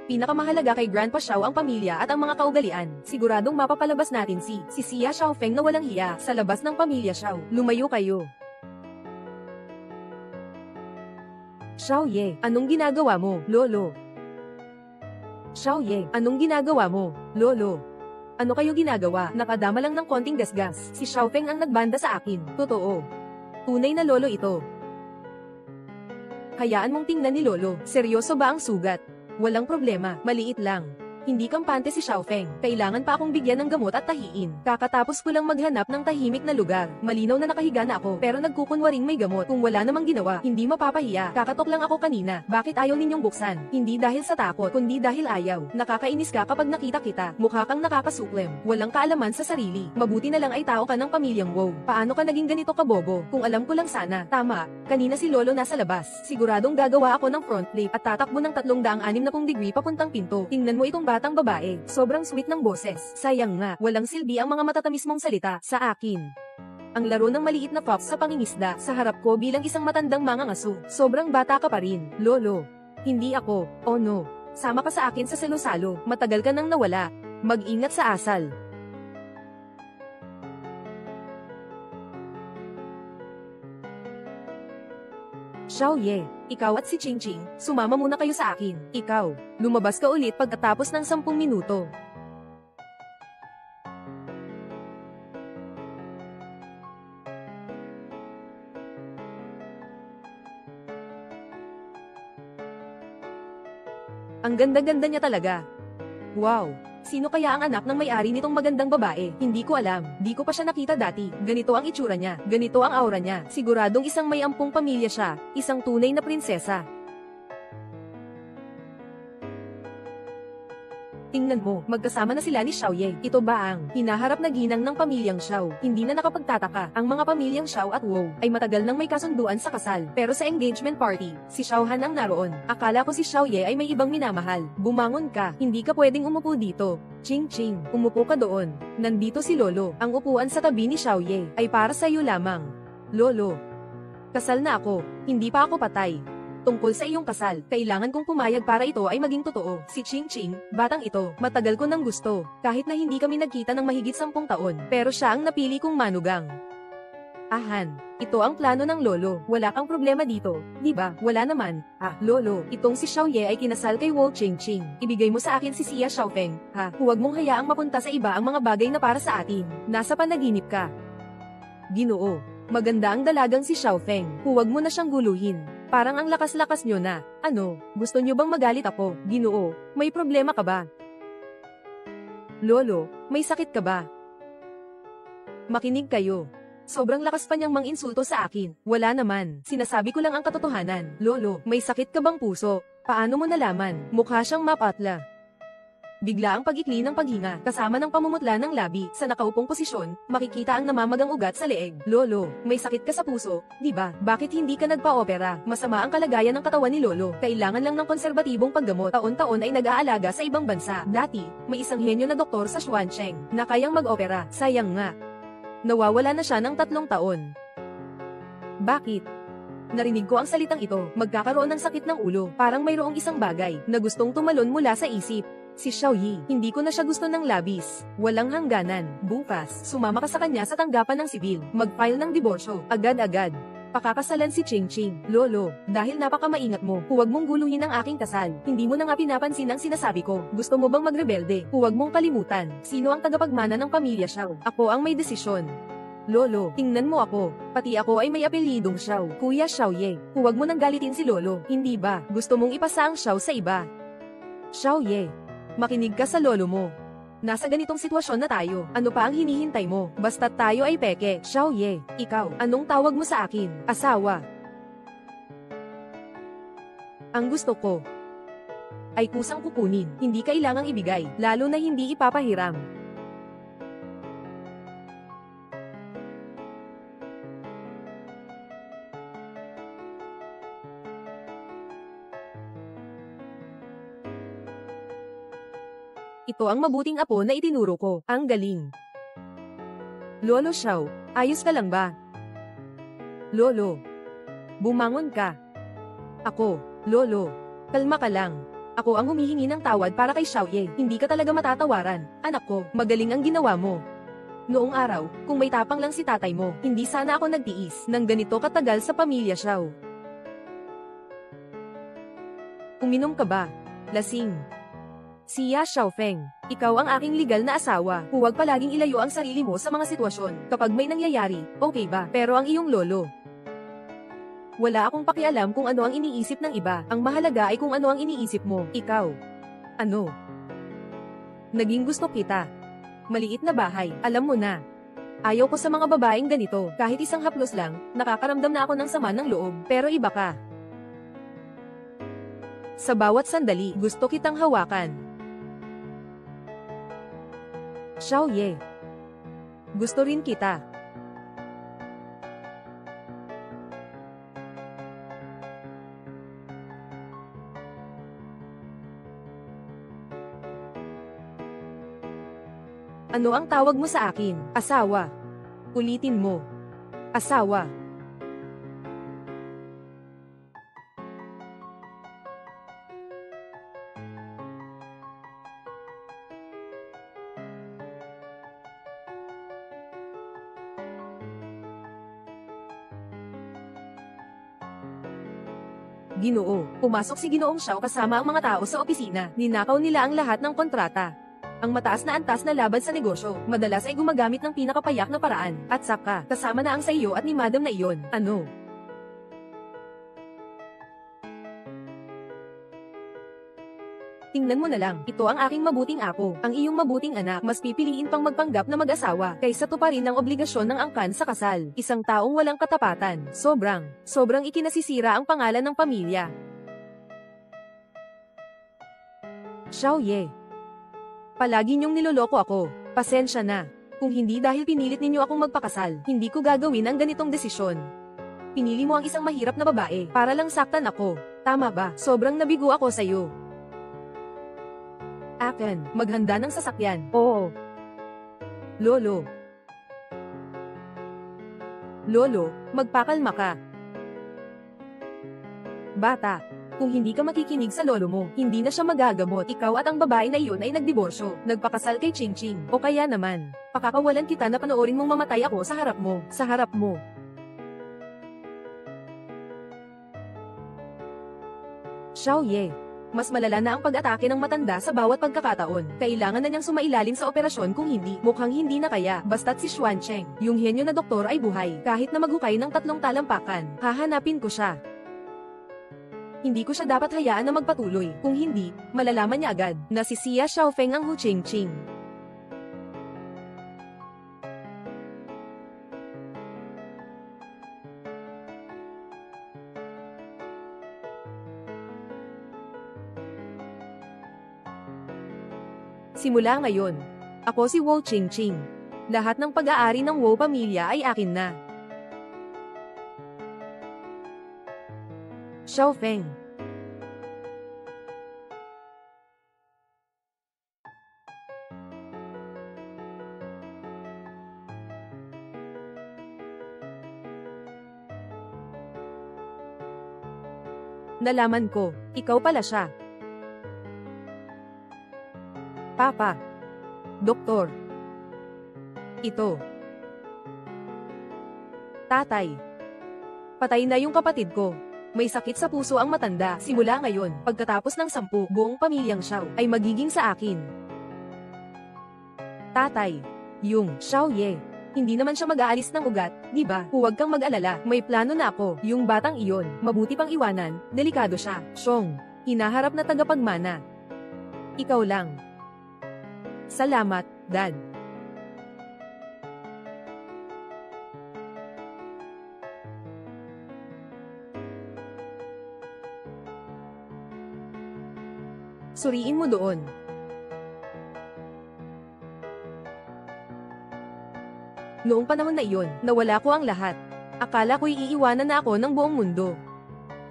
Pinakamahalaga kay Grandpa Xiao ang pamilya at ang mga kaugalian. Siguradong mapapalabas natin si Xia Xiaofeng na walang hiya sa labas ng pamilya Xiao. Lumayo kayo. Xiaoye, anong ginagawa mo, Lolo? Xiaoye, anong ginagawa mo, Lolo? Ano kayo ginagawa? Nakadama lang ng konting desgas. Si Xiaofeng ang nagbanda sa akin. Totoo. Tunay na lolo ito. Hayaan mong tingnan ni Lolo. Seryoso ba ang sugat? Walang problema, maliit lang. Hindi kampante si Xiaofeng. Kailangan pa akong bigyan ng gamot at tahiin. Kakatapos ko lang maghanap ng tahimik na lugar. Malinaw na nakahiga na ako, pero nagkukunwaring may gamot. Kung wala namang ginawa, hindi mapapahiya. Kakatok lang ako kanina. Bakit ayaw ninyong buksan? Hindi dahil sa takot, kundi dahil ayaw. Nakakainis ka kapag nakita kita. Mukha kang nakakasuklem. Walang kaalaman sa sarili. Mabuti na lang ay tao ka ng pamilyang Wow. Paano ka naging ganito kabobo? Kung alam ko lang sana. Tama. Kanina si Lolo nasa labas. Siguradong gagawa ako ng front flip at tatakbo ng 360 degree papuntang pinto. Tingnan mo itong batang babae. Sobrang sweet ng boses. Sayang nga, walang silbi ang mga matatamis mong salita sa akin. Ang laro ng maliit na fox sa pangingisda sa harap ko bilang isang matandang mangangaso. Sobrang bata ka pa rin, Lolo. Hindi ako. Oh no. Sama ka sa akin sa salo-salo. Matagal ka nang nawala. Mag-ingat sa asal. Xiaoye, ikaw at si Qingqing, sumama muna kayo sa akin. Ikaw, lumabas ka ulit pagkatapos ng 10 minuto. Ang ganda-ganda niya talaga. Wow! Sino kaya ang anak ng may-ari nitong magandang babae? Hindi ko alam. Di ko pa siya nakita dati. Ganito ang itsura niya. Ganito ang aura niya. Siguradong isang may ampong pamilya siya. Isang tunay na prinsesa. Tingnan mo, magkasama na sila ni Xiaoye. Ito ba ang hinaharap na ginang ng pamilyang Xiao? Hindi na nakapagtataka. Ang mga pamilyang Xiao at Wow ay matagal nang may kasunduan sa kasal. Pero sa engagement party, si Xiao Han ang naroon. Akala ko si Xiaoye ay may ibang minamahal. Bumangon ka, hindi ka pwedeng umupo dito. Qingqing, umupo ka doon. Nandito si Lolo. Ang upuan sa tabi ni Xiaoye ay para sa iyo lamang. Lolo, kasal na ako. Hindi pa ako patay. Tungkol sa iyong kasal, kailangan kong pumayag para ito ay maging totoo. Si Qingqing, batang ito, matagal ko nang gusto. Kahit na hindi kami nagkita ng mahigit 10 taon, pero siya ang napili kong manugang. Ahan, ito ang plano ng Lolo. Wala kang problema dito, di ba? Wala naman. Lolo, itong si Xiaoye ay kinasal kay Wu Qingqing. Ibigay mo sa akin si Xia Xiaofeng. Huwag mong hayaang mapunta sa iba ang mga bagay na para sa atin. Nasa panaginip ka. Ginoo, maganda ang dalagang si Xiaofeng. Huwag mo na siyang guluhin. Parang ang lakas-lakas nyo na. Ano, gusto nyo bang magalit ako? Ginoo, may problema ka ba? Lolo, may sakit ka ba? Makinig kayo. Sobrang lakas pa niyang mang-insulto sa akin. Wala naman. Sinasabi ko lang ang katotohanan. Lolo, may sakit ka bang puso? Paano mo nalaman? Mukha siyang mapatla. Bigla ang pag-ikli ng paghinga, kasama ng pamumutla ng labi. Sa nakaupong posisyon, makikita ang namamagang ugat sa leeg. Lolo, may sakit ka sa puso, di ba? Bakit hindi ka nagpa-opera? Masama ang kalagayan ng katawan ni Lolo. Kailangan lang ng konserbatibong paggamot. Taon-taon ay nag-aalaga sa ibang bansa. Dati, may isang henyo na doktor sa Xuancheng na kayang mag-opera. Sayang nga. Nawawala na siya ng 3 taon. Bakit? Narinig ko ang salitang ito, magkakaroon ng sakit ng ulo. Parang mayroong isang bagay na gustong tumalon mula sa isip. Si Xiaoyi, hindi ko na siya gusto ng labis. Walang hangganan. Bukas, sumama ka sa kanya sa tanggapan ng sibil. Mag-file ng diborsyo. Agad-agad. Pakakasalan si Qingqing. Lolo, dahil napakamaingat mo, huwag mong guluhin ang aking kasal. Hindi mo na nga pinapansin ang sinasabi ko. Gusto mo bang magrebelde? Huwag mong kalimutan. Sino ang tagapagmana ng pamilya Xiao? Ako ang may desisyon. Lolo, tingnan mo ako. Pati ako ay may apelyidong Xiao. Kuya Xiaoye, huwag mo nang galitin si Lolo. Hindi ba? Gusto mong ipasa ang Xiao sa iba? Xiaoye, makinig ka sa lolo mo. Nasa ganitong sitwasyon na tayo. Ano pa ang hinihintay mo? Basta't tayo ay peke. Xiaoye, ikaw, anong tawag mo sa akin? Asawa. Ang gusto ko ay kusang kukunin. Hindi kailangang ibigay, lalo na hindi ipapahiram. Ito ang mabuting apo na itinuro ko. Ang galing. Lolo Xiao, ayos ka lang ba? Lolo, bumangon ka. Ako, Lolo, kalma ka lang. Ako ang humihingi ng tawad para kay Xiaoye. Hindi ka talaga matatawaran. Anak ko, magaling ang ginawa mo. Noong araw, kung may tapang lang si tatay mo, hindi sana ako nagtiis ng ganito katagal sa pamilya Xiao. Uminom ka ba? Lasing. Xia Xiaofeng, ikaw ang aking legal na asawa. Huwag palaging ilayo ang sarili mo sa mga sitwasyon. Kapag may nangyayari, okay ba? Pero ang iyong lolo, wala akong pakialam kung ano ang iniisip ng iba. Ang mahalaga ay kung ano ang iniisip mo. Ikaw. Ano? Naging gusto kita. Maliit na bahay, alam mo na. Ayaw ko sa mga babaeng ganito, kahit isang haplos lang, nakakaramdam na ako ng sama ng loob, pero iba ka. Sa bawat sandali, gusto kitang hawakan. Xiaoye. Gusto rin kita. Ano ang tawag mo sa akin? Asawa. Ulitin mo. Asawa. Ginoo, pumasok si Ginoong Xiao kasama ang mga tao sa opisina. Ninakaw nila ang lahat ng kontrata. Ang mataas na antas na laban sa negosyo, madalas ay gumagamit ng pinakapayak na paraan. At saka, kasama na ang sa iyo at ni Madam na iyon. Ano? Tingnan mo na lang, ito ang aking mabuting apo. Ang iyong mabuting anak, mas pipiliin pang magpanggap na mag-asawa, kaysa tuparin ang obligasyon ng angkan sa kasal. Isang taong walang katapatan. Sobrang ikinasisira ang pangalan ng pamilya. Xiaoye. Palagi niyong niloloko ako. Pasensya na. Kung hindi dahil pinilit ninyo akong magpakasal, hindi ko gagawin ang ganitong desisyon. Pinili mo ang isang mahirap na babae, para lang saktan ako. Tama ba? Sobrang nabigo ako sa iyo. Akin, maghanda ng sasakyan. Oo. Lolo. Lolo, magpakalma ka. Bata. Kung hindi ka makikinig sa lolo mo, hindi na siya magagamot. Ikaw at ang babae na iyon ay nagdiborsyo, nagpakasal kay Ching Ching. O kaya naman, pakakawalan kita na panoorin mong mamatay ako sa harap mo. Sa harap mo. Xiaoye. Mas malala na ang pag-atake ng matanda sa bawat pagkakataon. Kailangan na niyang sumailalim sa operasyon kung hindi, mukhang hindi na kaya. Basta't si Xuan Cheng, yung henyo na doktor ay buhay. Kahit na maghukay ng 3 talampakan, hahanapin ko siya. Hindi ko siya dapat hayaan na magpatuloy. Kung hindi, malalaman niya agad na si Xia Xiaofeng ang Hu Qingqing. Simula ngayon, ako si Wu Qingqing. Lahat ng pag-aari ng Wu pamilya ay akin na. Xiaofeng. Nalaman ko, ikaw pala siya. Papa. Doktor. Ito. Tatay. Patay na yung kapatid ko. May sakit sa puso ang matanda. Simula ngayon, pagkatapos ng 10, buong pamilyang Xiao ay magiging sa akin. Tatay. Yung Xiaoye. Hindi naman siya mag-aalis ng ugat, di ba? Huwag kang mag-alala, may plano na ako. Yung batang iyon, mabuti pang iwanan, delikado siya. Xiong. Hinaharap na tagapagmana. Ikaw lang. Salamat, Dad. Suriin mo doon. Noong panahon na iyon, nawala ko ang lahat. Akala ko'y iiwanan na ako ng buong mundo.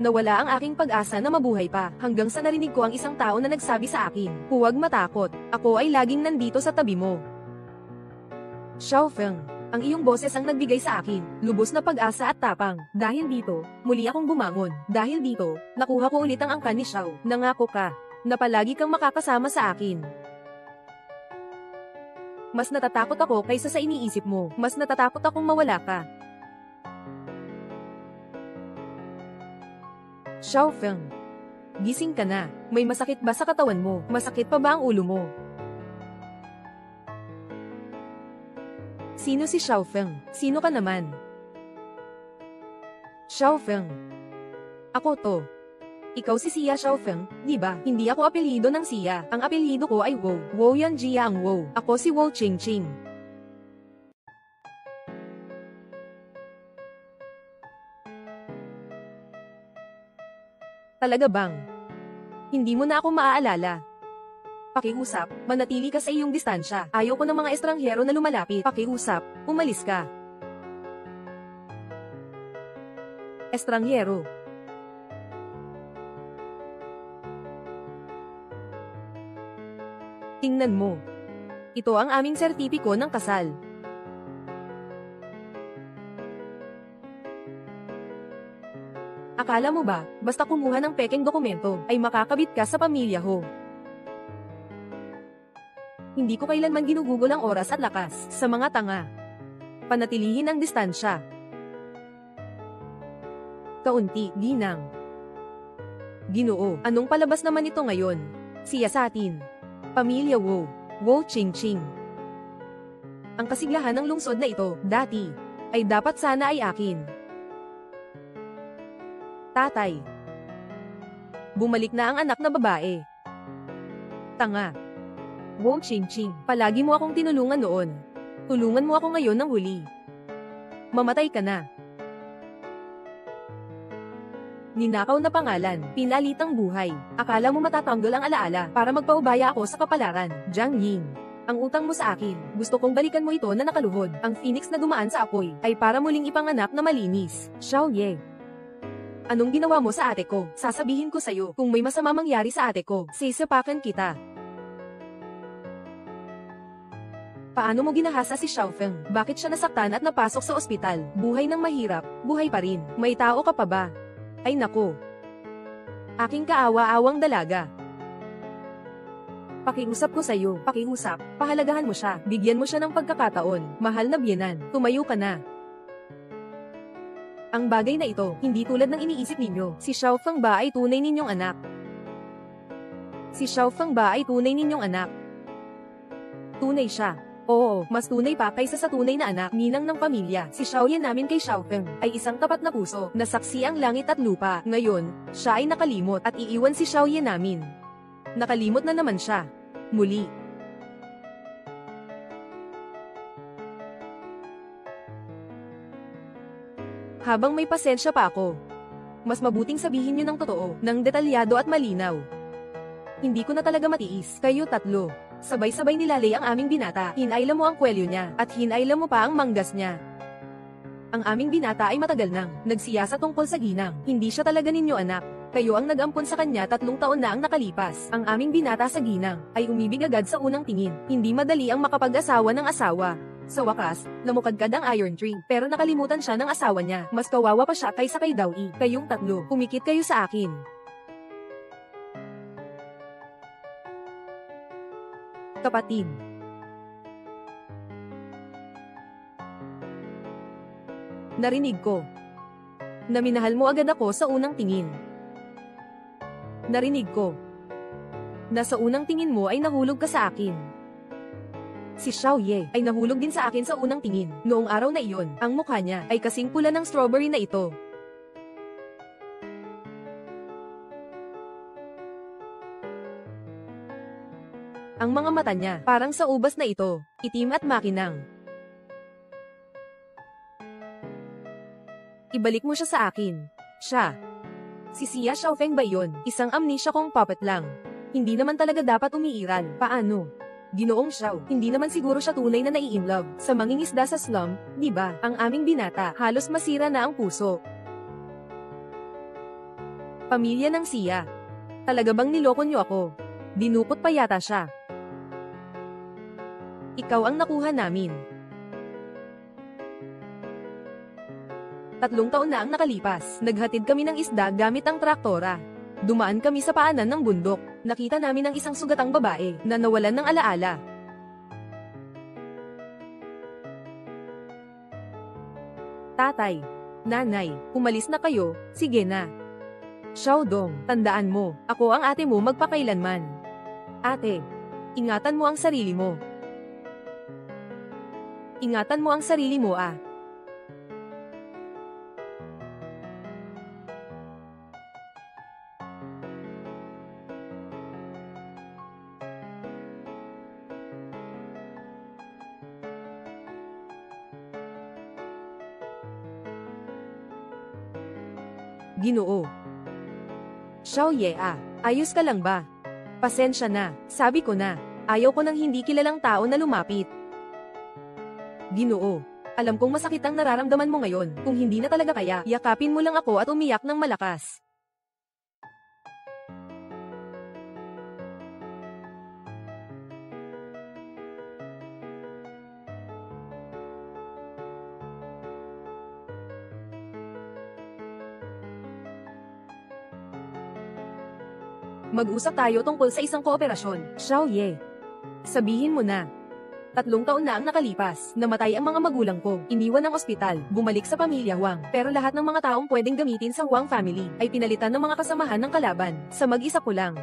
Nawala ang aking pag-asa na mabuhay pa, hanggang sa narinig ko ang isang tao na nagsabi sa akin, huwag matakot, ako ay laging nandito sa tabi mo. Xiaofeng, ang iyong boses ang nagbigay sa akin, lubos na pag-asa at tapang. Dahil dito, muli akong bumangon. Dahil dito, nakuha ko ulit ang angkan ni Xiao. Nangako ka, na palagi kang makakasama sa akin. Mas natatakot ako kaysa sa iniisip mo. Mas natatakot akong mawala ka. Xiaofeng. Gising ka na. May masakit ba sa katawan mo? Masakit pa ba ang ulo mo? Sino si Xiaofeng? Sino ka naman? Xiaofeng. Ako to. Ikaw si Xia Xiaofeng, di ba? Hindi ako apelyido ng Xia. Ang apelyido ko ay Wu. Wu Yanjia ang Wu. Ako si Wu Qingqing. Talaga bang? Hindi mo na ako maaalala. Pakiusap, manatili ka sa iyong distansya. Ayaw ko ng mga estranghero na lumalapit. Pakiusap, umalis ka. Estranghero. Tingnan mo. Ito ang aming sertipiko ng kasal. Akala mo ba, basta kumuha ng pekeng dokumento, ay makakabit ka sa pamilya ho? Hindi ko kailanman ginugugol ang oras at lakas sa mga tanga. Panatilihin ang distansya. Kaunti, ginang. Ginoo, anong palabas naman ito ngayon? Siya sa atin. Pamilya Wu. Wu Qingqing. Ang kasiglahan ng lungsod na ito, dati, ay dapat sana ay akin. Tatay. Bumalik na ang anak na babae. Tanga. Wu Qingqing, palagi mo akong tinulungan noon. Tulungan mo ako ngayon ng huli. Mamatay ka na. Ninakaw na pangalan, pinalitang buhay. Akala mo matatanggal ang alaala para magpaubaya ako sa kapalaran. Jiang Ying. Ang utang mo sa akin, gusto kong balikan mo ito na nakaluhod. Ang phoenix na dumaan sa apoy, ay para muling ipanganak na malinis. Xiao Ye. Anong ginawa mo sa ate ko? Sasabihin ko sa'yo, kung may masama mangyari sa ate ko, sisapakan kita. Paano mo ginahasa si Xiaofeng? Bakit siya nasaktan at napasok sa ospital? Buhay ng mahirap, buhay pa rin. May tao ka pa ba? Ay nako. Aking kaawa-awang dalaga. Pakiusap ko sa'yo, pakiusap. Pahalagahan mo siya, bigyan mo siya ng pagkakataon. Mahal na biyenan, tumayo ka na. Ang bagay na ito, hindi tulad ng iniisip ninyo. Si Xiaofeng ba ay tunay ninyong anak? Si Xiaofeng ba ay tunay ninyong anak? Tunay siya. Oo, mas tunay pa kaysa sa tunay na anak, ninang ng pamilya. Si Xiaoye namin kay Xiaofeng ay isang tapat na puso, na saksi ang langit at lupa. Ngayon, siya ay nakalimot at iiwan si Xiaoye namin. Nakalimot na naman siya. Muli. Habang may pasensya pa ako, mas mabuting sabihin niyo ng totoo, ng detalyado at malinaw. Hindi ko na talaga matiis, kayo tatlo. Sabay-sabay nilalay ang aming binata, hinayla mo ang kwelyo niya, at hinayla mo pa ang manggas niya. Ang aming binata ay matagal nang nagsiyasa tungkol sa ginang, hindi siya talaga ninyo anak. Kayo ang nag-ampon sa kanya 3 taon na ang nakalipas. Ang aming binata sa ginang, ay umibig agad sa unang tingin. Hindi madali ang makapag-asawa ng asawa. Sa wakas, namukadkad ang Iron Tree, pero nakalimutan siya ng asawa niya. Mas kawawa pa siya kaysa kay Dawi. Kayong tatlo, kumikit kayo sa akin. Kapatid. Narinig ko. Naminahal mo agad ako sa unang tingin. Narinig ko. Na sa unang tingin mo ay nahulog ka sa akin. Si Xiao Ye ay nahulog din sa akin sa unang tingin. Noong araw na iyon, ang mukha niya ay kasing pula ng strawberry na ito. Ang mga mata niya, parang sa ubas na ito, itim at makinang. Ibalik mo siya sa akin. Siya. Si Xia Xiaofeng ba yun? Isang amnesia kong puppet lang. Hindi naman talaga dapat umiiral. Paano? Ginoong Xiao, hindi naman siguro siya tunay na nai-inlove. Sa mangingisda sa slum, di ba? Ang aming binata, halos masira na ang puso. Pamilya ng Xia. Talaga bang niloko niyo ako? Dinukot pa yata siya. Ikaw ang nakuha namin. 3 taon na ang nakalipas. Naghatid kami ng isda gamit ang traktora. Dumaan kami sa paanan ng bundok. Nakita namin ang isang sugatang babae na nawalan ng alaala. Tatay, nanay, umalis na kayo, sige na. Xiaodong, tandaan mo, ako ang ate mo magpakailanman. Ate, ingatan mo ang sarili mo. Ingatan mo ang sarili mo ah. Ginoo. Xiaoye, ayos ka lang ba? Pasensya na, sabi ko na, ayaw ko ng hindi kilalang tao na lumapit. Ginoo, alam kong masakit ang nararamdaman mo ngayon, kung hindi na talaga kaya, yakapin mo lang ako at umiyak ng malakas. Mag-usap tayo tungkol sa isang kooperasyon. Xiaoye, sabihin mo na. 3 taon na ang nakalipas, namatay ang mga magulang ko, iniwan ng ospital, bumalik sa pamilya Huang. Pero lahat ng mga taong pwedeng gamitin sa Huang family, ay pinalitan ng mga kasamahan ng kalaban. Sa mag-isa ko lang.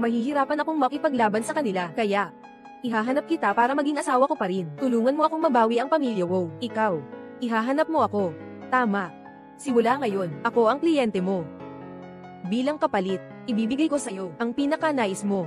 Mahihirapan akong makipaglaban sa kanila, kaya ihahanap kita para maging asawa ko pa rin. Tulungan mo akong mabawi ang pamilya Wu. Ikaw, ihahanap mo ako. Tama. Simula ngayon, ako ang kliyente mo. Bilang kapalit, ibibigay ko sa'yo ang pinaka-nais mo.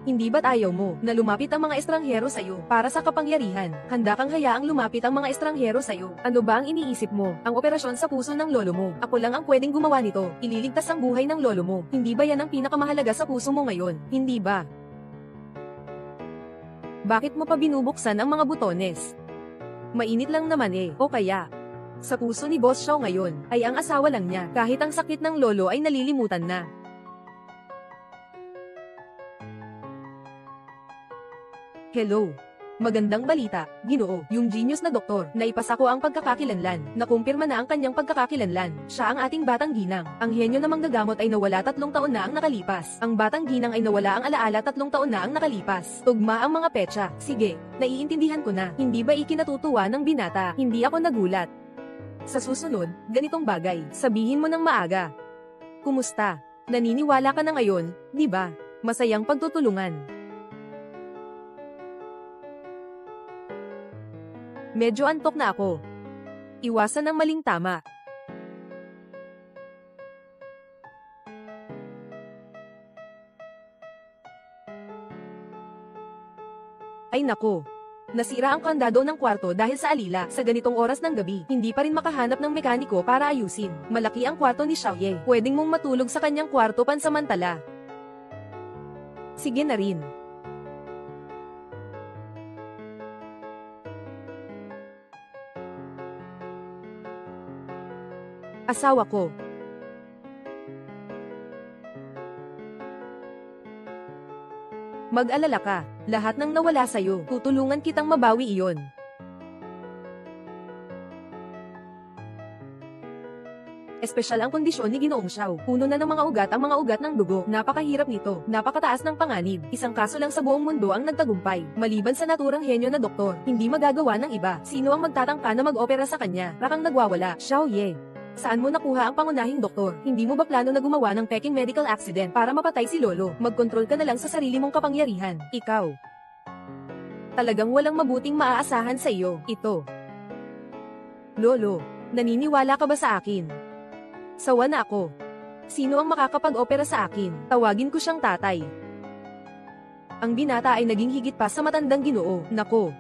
Hindi ba't ayaw mo na lumapit ang mga estranghero sa'yo para sa kapangyarihan? Handa kang hayaang lumapit ang mga estranghero sa'yo. Ano ba ang iniisip mo? Ang operasyon sa puso ng lolo mo. Ako lang ang pwedeng gumawa nito. Ililigtas ang buhay ng lolo mo. Hindi ba yan ang pinakamahalaga sa puso mo ngayon? Hindi ba? Bakit mo pa binubuksan ang mga butones? Mainit lang naman o kaya, sa puso ni Boss Xiao ngayon, ay ang asawa lang niya, kahit ang sakit ng lolo ay nalilimutan na. Hello. Magandang balita, Ginoo. Yung genius na doktor, naipasa ko ang pagkakakilanlan. Nakumpirma na ang kanyang pagkakakilanlan. Siya ang ating batang ginang. Ang henyo na manggagamot ay nawala 3 taon na ang nakalipas. Ang batang ginang ay nawala ang alaala 3 taon na ang nakalipas. Tugma ang mga petsa. Sige, naiintindihan ko na. Hindi ba ikinatutuwa ng binata? Hindi ako nagulat. Sa susunod, ganitong bagay, sabihin mo ng maaga. Kumusta? Naniniwala ka na ngayon, di ba? Masayang pagtutulungan. Medyo antok na ako. Iwasan ang maling tama. Ay nako. Nasira ang kandado ng kwarto dahil sa alila. Sa ganitong oras ng gabi, hindi pa rin makahanap ng mekaniko para ayusin. Malaki ang kwarto ni Xiaoye. Pwedeng mong matulog sa kanyang kwarto pansamantala. Sige na rin. Asawa ko. Mag-alala ka, lahat ng nawala sa'yo, tutulungan kitang mabawi iyon. Espesyal ang kondisyon ni Ginoong Xiao. Puno na ng mga ugat ang mga ugat ng dugo. Napakahirap nito. Napakataas ng panganib. Isang kaso lang sa buong mundo ang nagtagumpay. Maliban sa naturang henyo na doktor, hindi magagawa ng iba. Sino ang magtatangka na mag-opera sa kanya? Rakang nagwawala. Xiaoye. Saan mo nakuha ang pangunahing doktor? Hindi mo ba plano na gumawa ng peking medical accident para mapatay si Lolo? Mag-control ka na lang sa sarili mong kapangyarihan. Ikaw. Talagang walang mabuting maaasahan sa iyo. Ito. Lolo, naniniwala ka ba sa akin? Sawa na ako. Sino ang makakapag-opera sa akin? Tawagin ko siyang tatay. Ang binata ay naging higit pa sa matandang Ginoo. Nako.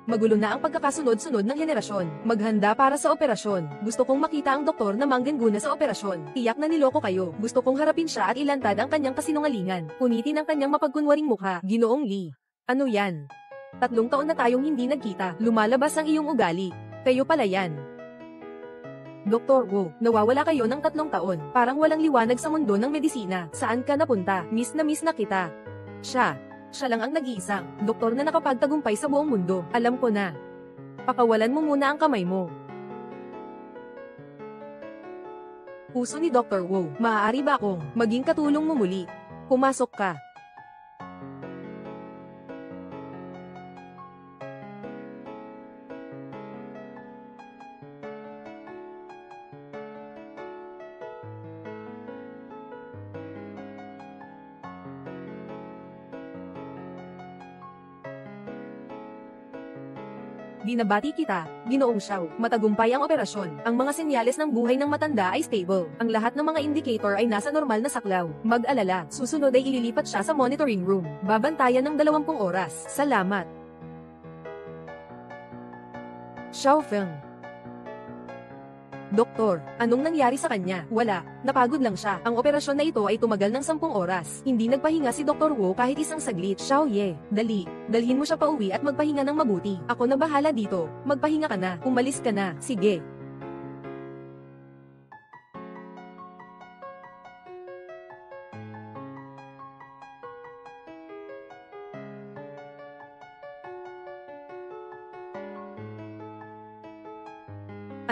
Magulo na ang pagkakasunod-sunod ng henerasyon. Maghanda para sa operasyon. Gusto kong makita ang doktor na manggangguna sa operasyon. Tiyak na niloko kayo. Gusto kong harapin siya at ilantad ang kanyang kasinungalingan. Punitin ang kanyang mapagkunwaring mukha. Ginoong Lee. Ano yan? 3 taon na tayong hindi nagkita. Lumalabas ang iyong ugali. Kayo pala yan. Dr. Wu, nawawala kayo ng 3 taon. Parang walang liwanag sa mundo ng medisina. Saan ka napunta? Miss na kita. Siya lang ang nag-iisang doktor na nakapagtagumpay sa buong mundo. Alam ko na. Pakawalan mo muna ang kamay mo. Puso ni Dr. Wu, maaari ba akong maging katulong mo muli? Pumasok ka. Binabati kita, Ginoong Xiao. Matagumpay ang operasyon. Ang mga senyales ng buhay ng matanda ay stable. Ang lahat ng mga indicator ay nasa normal na saklaw. Mag-alala, susunod ay ililipat siya sa monitoring room. Babantayan ng 20 oras. Salamat. Xiao Feng. Doktor, anong nangyari sa kanya? Wala, napagod lang siya. Ang operasyon na ito ay tumagal ng 10 oras. Hindi nagpahinga si Dr. Wu kahit isang saglit. Xiao Ye, dali, dalhin mo siya pa uwi at magpahinga ng mabuti. Ako na bahala dito. Magpahinga ka na, umalis ka na. Sige.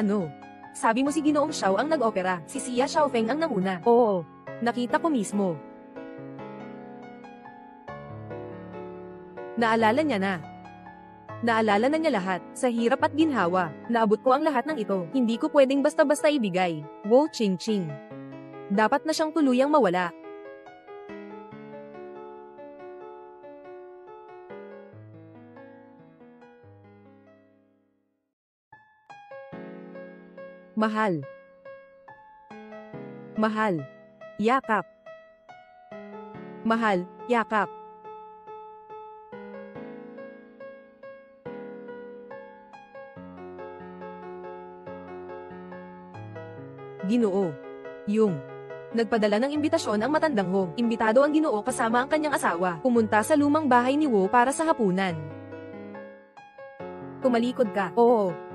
Ano? Sabi mo si Ginoong Xiao ang nag-opera, si Xia Xiaofeng ang nanguna. Oo, nakita ko mismo. Naalala niya na. Naalala na niya lahat, sa hirap at ginhawa. Naabot ko ang lahat ng ito, hindi ko pwedeng basta-basta ibigay. Wu Qingqing. Dapat na siyang tuluyang mawala. Mahal. Mahal. Yakap. Mahal, yakap. Ginoo. Yung. Nagpadala ng imbitasyon ang matandang Ho. Imbitado ang Ginoo kasama ang kanyang asawa. Pumunta sa lumang bahay ni Wu para sa hapunan. Tumalikod ka. Oo.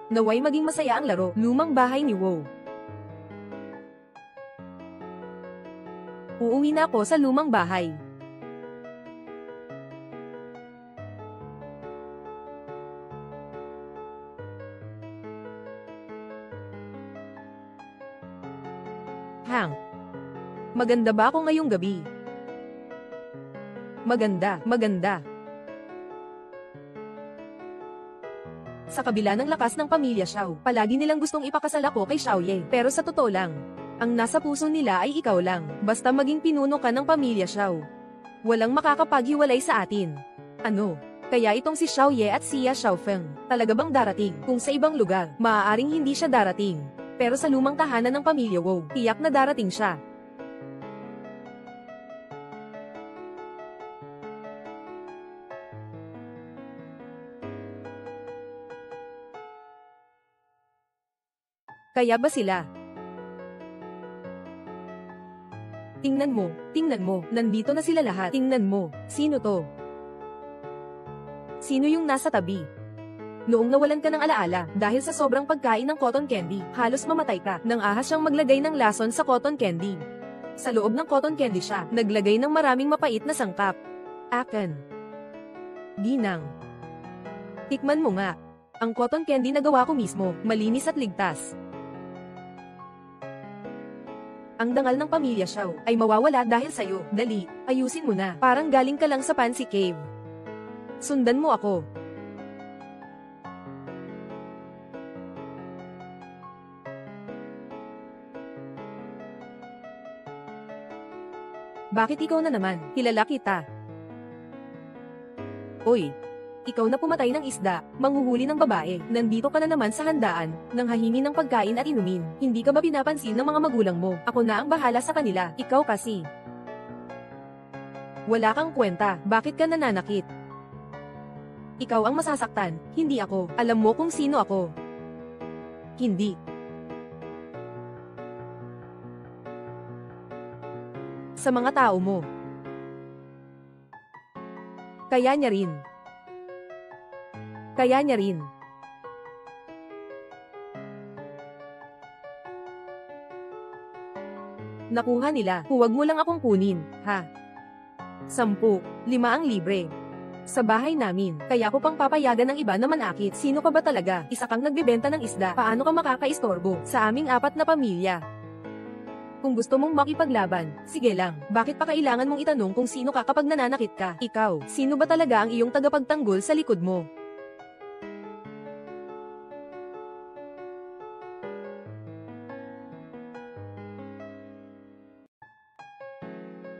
Naway maging masaya ang laro, lumang bahay ni Wu. Uuwi na ako sa lumang bahay. Hang. Maganda ba ako ngayong gabi? Maganda, maganda. Sa kabila ng lakas ng pamilya Xiao, palagi nilang gustong ipakasal ako kay Xiao Ye. Pero sa totoo lang, ang nasa puso nila ay ikaw lang. Basta maging pinuno ka ng pamilya Xiao. Walang makakapaghiwalay sa atin. Ano? Kaya itong si Xiao Ye at Xia Xiaofeng, talaga bang darating? Kung sa ibang lugar, maaaring hindi siya darating. Pero sa lumang tahanan ng pamilya Wu, tiyak na darating siya. Kaya ba sila? Tingnan mo, nandito na sila lahat. Tingnan mo, sino to? Sino yung nasa tabi? Noong nawalan ka ng alaala, dahil sa sobrang pagkain ng cotton candy, halos mamatay ka, nang ahas siyang maglagay ng lason sa cotton candy. Sa loob ng cotton candy siya, naglagay ng maraming mapait na sangkap. Akin. Ginang. Tikman mo nga. Ang cotton candy na gawa ko mismo, malinis at ligtas. Ang dangal ng pamilya Xiao ay mawawala dahil sa'yo. Dali, ayusin mo na. Parang galing ka lang sa Fancy Cave. Sundan mo ako. Bakit ikaw na naman? Kilala kita. Oy, ikaw na pumatay ng isda, manghuhuli ng babae, nandito ka na naman sa handaan, nang hahimi ng pagkain at inumin. Hindi ka ba pinapansin ng mga magulang mo? Ako na ang bahala sa kanila, ikaw kasi. Wala kang kwenta, bakit ka nananakit? Ikaw ang masasaktan, hindi ako. Alam mo kung sino ako. Hindi. Sa mga tao mo. Kaya niya rin. Kaya niya rin. Nakuha nila, huwag mo lang akong kunin, ha? 10, 5 ang libre. Sa bahay namin, kaya ko pang papayagan ng iba na manakit. Sino ka ba talaga? Isa kang nagbebenta ng isda, paano ka makakaistorbo sa aming 4 na pamilya? Kung gusto mong makipaglaban, sige lang. Bakit pa kailangan mong itanong kung sino ka kapag nananakit ka? Ikaw, sino ba talaga ang iyong tagapagtanggol sa likod mo?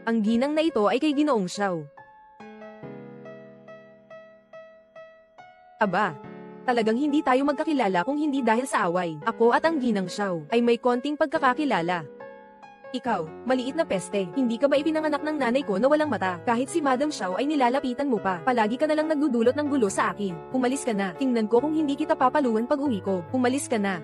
Ang ginang na ito ay kay Ginoong Xiao. Aba, talagang hindi tayo magkakilala kung hindi dahil sa away. Ako at ang ginang Xiao ay may konting pagkakakilala. Ikaw, maliit na peste, hindi ka ba ipinanganak ng nanay ko na walang mata? Kahit si Madam Xiao ay nilalapitan mo pa, palagi ka na lang nagdudulot ng gulo sa akin. Umalis ka na, tingnan ko kung hindi kita papaluan pag uwi ko. Umalis ka na.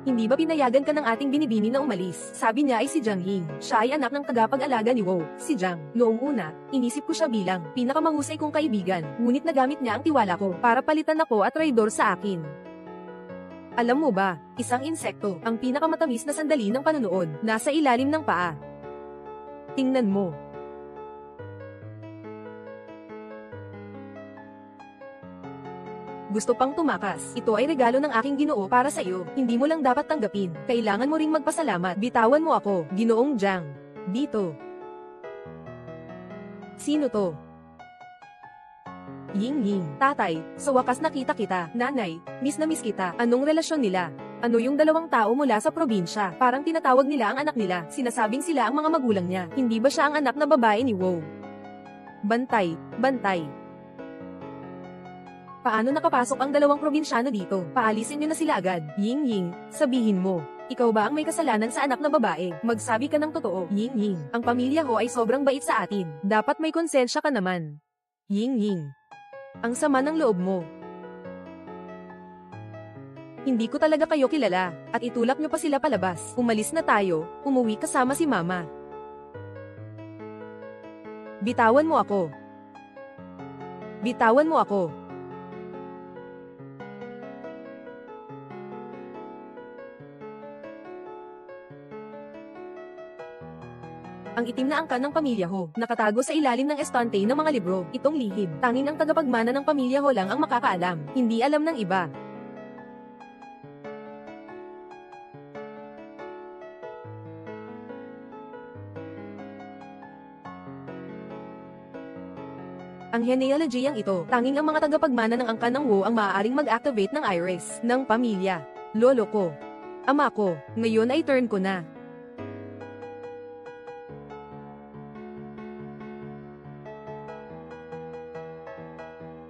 Hindi ba pinayagan ka ng ating binibini na umalis? Sabi niya ay si Jiang Ying. Siya ay anak ng tagapag-alaga ni Wu, si Jiang. Noong una, inisip ko siya bilang pinakamahusay kong kaibigan, ngunit nagamit niya ang tiwala ko para palitan ako at traidor sa akin. Alam mo ba, isang insekto, ang pinakamatamis na sandali ng panonood, nasa ilalim ng paa. Tingnan mo. Gusto pang tumakas. Ito ay regalo ng aking Ginoo para sa iyo. Hindi mo lang dapat tanggapin. Kailangan mo ring magpasalamat. Bitawan mo ako, Ginoong Jiang. Dito. Sino to? Ying Ying, tatay, sa wakas nakita kita. Nanay, miss na miss kita. Anong relasyon nila? Ano yung dalawang tao mula sa probinsya? Parang tinatawag nila ang anak nila. Sinasabing sila ang mga magulang niya. Hindi ba siya ang anak na babae ni Wu? Bantay, bantay. Paano nakapasok ang dalawang probinsyano dito? Paalisin niyo na sila agad. Ying Ying, sabihin mo. Ikaw ba ang may kasalanan sa anak na babae? Magsabi ka ng totoo. Ying Ying, ang pamilya ko ay sobrang bait sa atin. Dapat may konsensya ka naman. Ying Ying. Ang sama ng loob mo. Hindi ko talaga kayo kilala, at itulak nyo pa sila palabas. Umalis na tayo, umuwi kasama si Mama. Bitawan mo ako. Bitawan mo ako. Ang itim na angkan ng pamilya Ho, nakatago sa ilalim ng estante ng mga libro. Itong lihim, tanging ang tagapagmana ng pamilya Ho lang ang makakaalam, hindi alam ng iba. Ang genealogyang ito, tanging ang mga tagapagmana ng angkan ng Wu ang maaaring mag-activate ng iris ng pamilya. Lolo ko. Ama ko, ngayon ay turn ko na.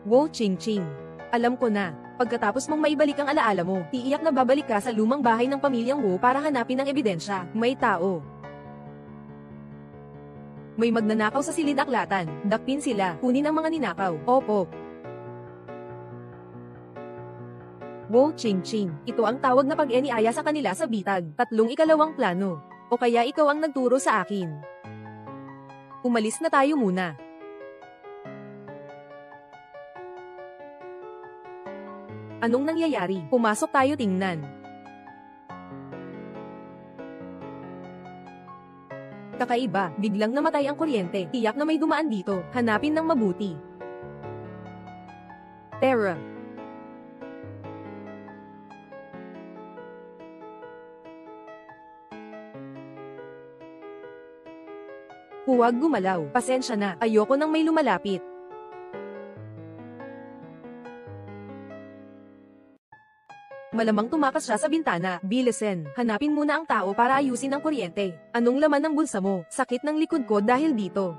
Wu Qingqing. Alam ko na, pagkatapos mong maibalik ang alaala mo, tiiyak na babalik ka sa lumang bahay ng pamilyang Wu para hanapin ang ebidensya. May tao. May magnanakaw sa silid-aklatan, dakpin sila, kunin ang mga ninakaw. Opo. Wu Qingqing, ito ang tawag na pag-eniaya sa kanila sa bitag, 3 ikalawang plano. O kaya ikaw ang nagturo sa akin. Umalis na tayo muna. Anong nangyayari? Pumasok tayo tingnan. Kakaiba, biglang namatay ang kuryente. Tiyak na may dumaan dito. Hanapin ng mabuti. Terra. Huwag gumalaw. Pasensya na. Ayoko nang may lumalapit. Malamang tumakas siya sa bintana. Bilisan, hanapin muna ang tao para ayusin ang kuryente. Anong laman ng bulsa mo? Sakit ng likod ko dahil dito.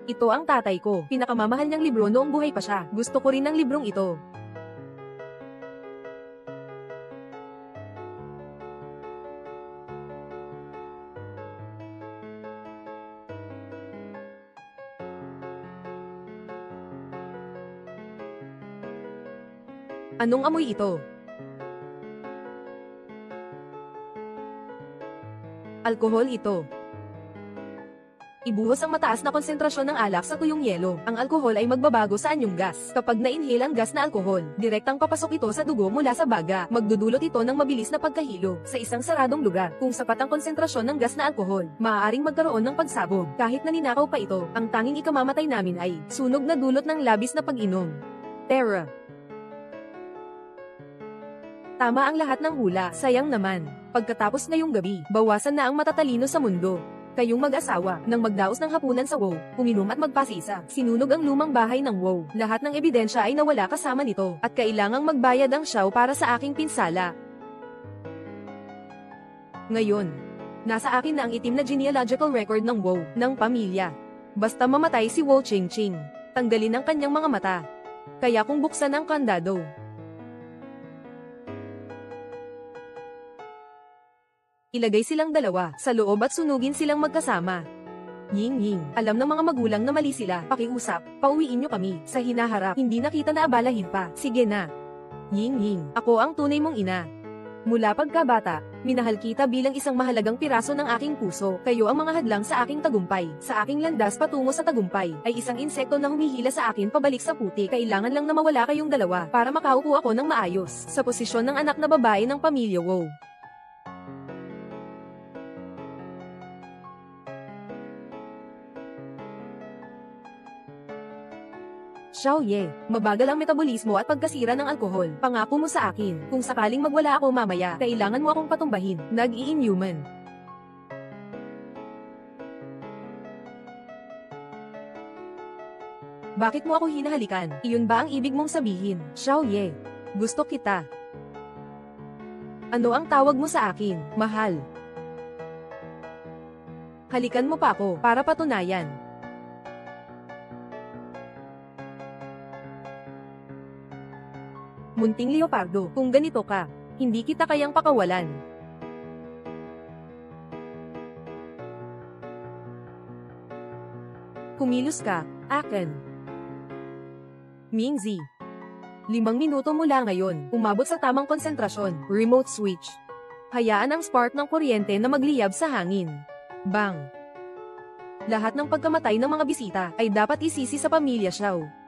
Ito ang tatay ko. Pinakamamahal niyang libro noong buhay pa siya. Gusto ko rin ng librong ito. Anong amoy ito? Alkohol ito. Ibuhos ang mataas na konsentrasyon ng alak sa tuyong yelo. Ang alkohol ay magbabago sa anyong gas. Kapag na-inhale ang gas na alkohol, direktang papasok ito sa dugo mula sa baga. Magdudulot ito ng mabilis na pagkahilo sa isang saradong lugar. Kung sapat ang konsentrasyon ng gas na alkohol, maaaring magkaroon ng pagsabog. Kahit naninakaw pa ito, ang tanging ikamamatay namin ay sunog na dulot ng labis na pag-inom. Terra. Tama ang lahat ng hula, sayang naman. Pagkatapos ngayong gabi, bawasan na ang matatalino sa mundo. Kayong mag-asawa, nang magdaos ng hapunan sa Wu, uminom at magpasisa. Sinunog ang lumang bahay ng Wu. Lahat ng ebidensya ay nawala kasama nito, at kailangang magbayad ang Xiao para sa aking pinsala. Ngayon, nasa akin na ang itim na genealogical record ng Wu, ng pamilya. Basta mamatay si Wu Qingqing, tanggalin ang kanyang mga mata. Kaya kung buksan ang kandado, ilagay silang dalawa sa loob at sunugin silang magkasama. Ying, alam ng mga magulang na mali sila. Pakiusap, pauwiin niyo kami. Sa hinaharap, hindi na kita naabalahin pa. Sige na. Ying, ako ang tunay mong ina. Mula pagkabata, minahal kita bilang isang mahalagang piraso ng aking puso. Kayo ang mga hadlang sa aking tagumpay. Sa aking landas patungo sa tagumpay, ay isang insekto na humihila sa akin pabalik sa putik. Kailangan lang na mawala kayong dalawa para makaupo ako ng maayos sa posisyon ng anak na babae ng pamilya Wu. Xiaoye, mabagal ang metabolismo at pagkasira ng alkohol. Pangako mo sa akin, kung sakaling magwala ako mamaya, kailangan mo akong patumbahin. Nag-i-inhuman. Bakit mo ako hinahalikan? Iyon ba ang ibig mong sabihin? Xiaoye, gusto kita. Ano ang tawag mo sa akin, mahal? Halikan mo pa ako para patunayan. Munting leopardo, kung ganito ka, hindi kita kayang pakawalan. Kumilos ka, akin. Mingzi. 5 minuto mula ngayon, umabot sa tamang konsentrasyon, remote switch. Hayaan ang spark ng kuryente na magliyab sa hangin. Bang! Lahat ng pagkamatay ng mga bisita ay dapat isisi sa pamilya Xiao.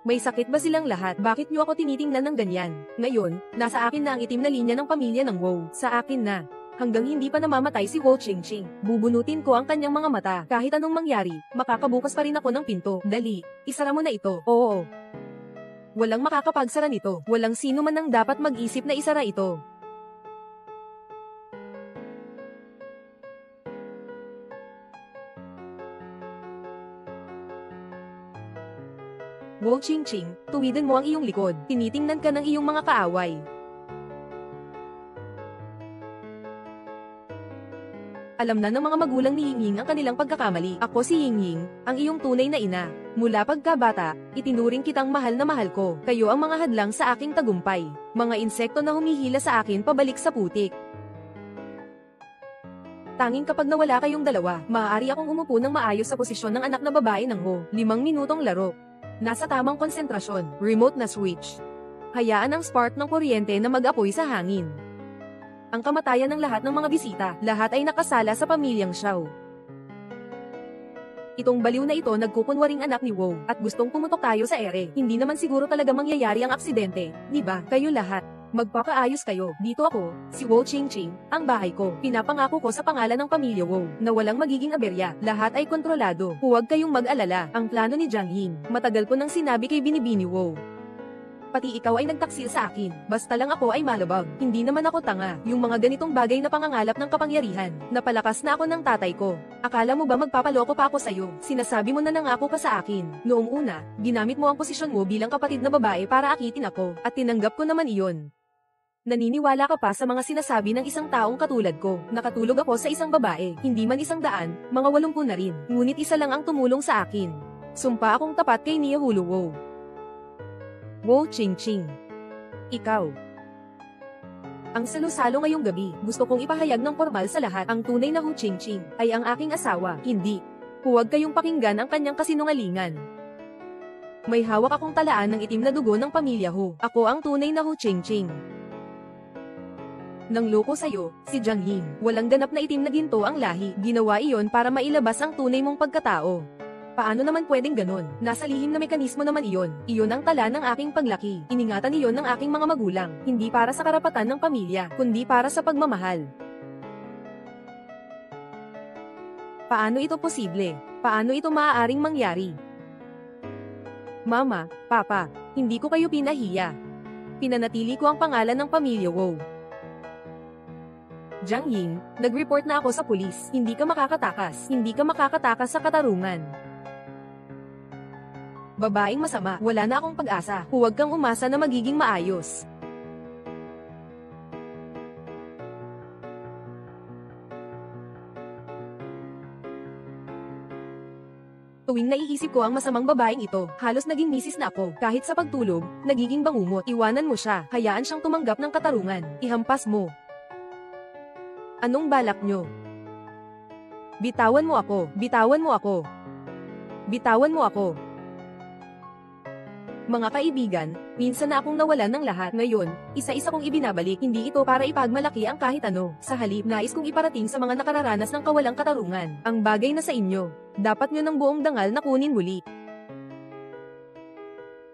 May sakit ba silang lahat? Bakit niyo ako tinitingnan ng ganyan? Ngayon, nasa akin na ang itim na linya ng pamilya ng Wu. Sa akin na. Hanggang hindi pa namamatay si Wu Qingqing, bubunutin ko ang kanyang mga mata. Kahit anong mangyari, makakabukas pa rin ako ng pinto. Dali, isara mo na ito. Oo. Walang makakapagsara nito. Walang sino man ang dapat mag-isip na isara ito. Wu Qingqing, tuwidan mo ang iyong likod. Tinitingnan ka ng iyong mga kaaway. Alam na ng mga magulang ni Yingying ang kanilang pagkakamali. Ako si Yingying, ang iyong tunay na ina. Mula pagkabata, itinuring kitang mahal na mahal ko. Kayo ang mga hadlang sa aking tagumpay. Mga insekto na humihila sa akin pabalik sa putik. Tanging kapag nawala kayong dalawa, maaari akong umupo ng maayos sa posisyon ng anak na babae ng Wu. 5 minutong laro. Nasa tamang konsentrasyon, remote na switch. Hayaan ang spark ng kuryente na mag-apoy sa hangin. Ang kamatayan ng lahat ng mga bisita, lahat ay nakasala sa pamilyang Xiao. Itong baliw na ito nagkukunwaring anak ni Wu, at gustong pumutok tayo sa ere. Hindi naman siguro talaga mangyayari ang aksidente, di ba? Kayo lahat. Magpapaayos kayo. Dito ako, si Wu Qingqing, ang bahay ko. Pinapangako ko sa pangalan ng pamilya Wu, na walang magiging aberya. Lahat ay kontrolado. Huwag kayong mag-alala. Ang plano ni Jiang Ying. Matagal ko nang sinabi kay Binibini Wu. Pati ikaw ay nagtaksil sa akin. Basta lang ako ay malabag. Hindi naman ako tanga. Yung mga ganitong bagay na pangangalap ng kapangyarihan. Napalakas na ako ng tatay ko. Akala mo ba magpapaloko pa ako sa'yo? Sinasabi mo na nangako ka sa akin. Noong una, ginamit mo ang posisyon mo bilang kapatid na babae para akitin ako. At tinanggap ko naman iyon. Naniniwala ka pa sa mga sinasabi ng isang taong katulad ko. Nakatulog ako sa isang babae. Hindi man 100, mga 80 na rin. Ngunit isa lang ang tumulong sa akin. Sumpa akong tapat kay Nia Huluwo. Wu Qingqing. Ikaw. Ang salo-salo ngayong gabi, gusto kong ipahayag ng formal sa lahat. Ang tunay na Wu Qingqing ay ang aking asawa, hindi. Huwag kayong pakinggan ang kanyang kasinungalingan. May hawak akong talaan ng itim na dugo ng pamilya Hu. Ako ang tunay na Wu Qingqing. Nang loko sa'yo, si Jiang Ying. Walang ganap na itim na ginto ang lahi. Ginawa iyon para mailabas ang tunay mong pagkatao. Paano naman pwedeng ganon? Nasa lihim na mekanismo naman iyon. Iyon ang tala ng aking paglaki. Iningatan iyon ng aking mga magulang. Hindi para sa karapatan ng pamilya, kundi para sa pagmamahal. Paano ito posible? Paano ito maaaring mangyari? Mama, Papa, hindi ko kayo pinahiya. Pinanatili ko ang pangalan ng pamilya Wu. Jiang Ying, nag-report na ako sa pulis. Hindi ka makakatakas. Hindi ka makakatakas sa katarungan. Babaeng masama, wala na akong pag-asa. Huwag kang umasa na magiging maayos. Tuwing naiisip ko ang masamang babaeng ito, halos naging misis na ako. Kahit sa pagtulog, nagiging bangungot. Iwanan mo siya, hayaan siyang tumanggap ng katarungan. Ihampas mo. Anong balak nyo? Bitawan mo ako, bitawan mo ako. Bitawan mo ako. Mga kaibigan, minsan na akong nawalan ng lahat. Ngayon, isa-isa kong ibinabalik. Hindi ito para ipagmalaki ang kahit ano. Sa halip, nais kong iparating sa mga nakararanas ng kawalang katarungan. Ang bagay na sa inyo. Dapat nyo ng buong dangal na kunin muli.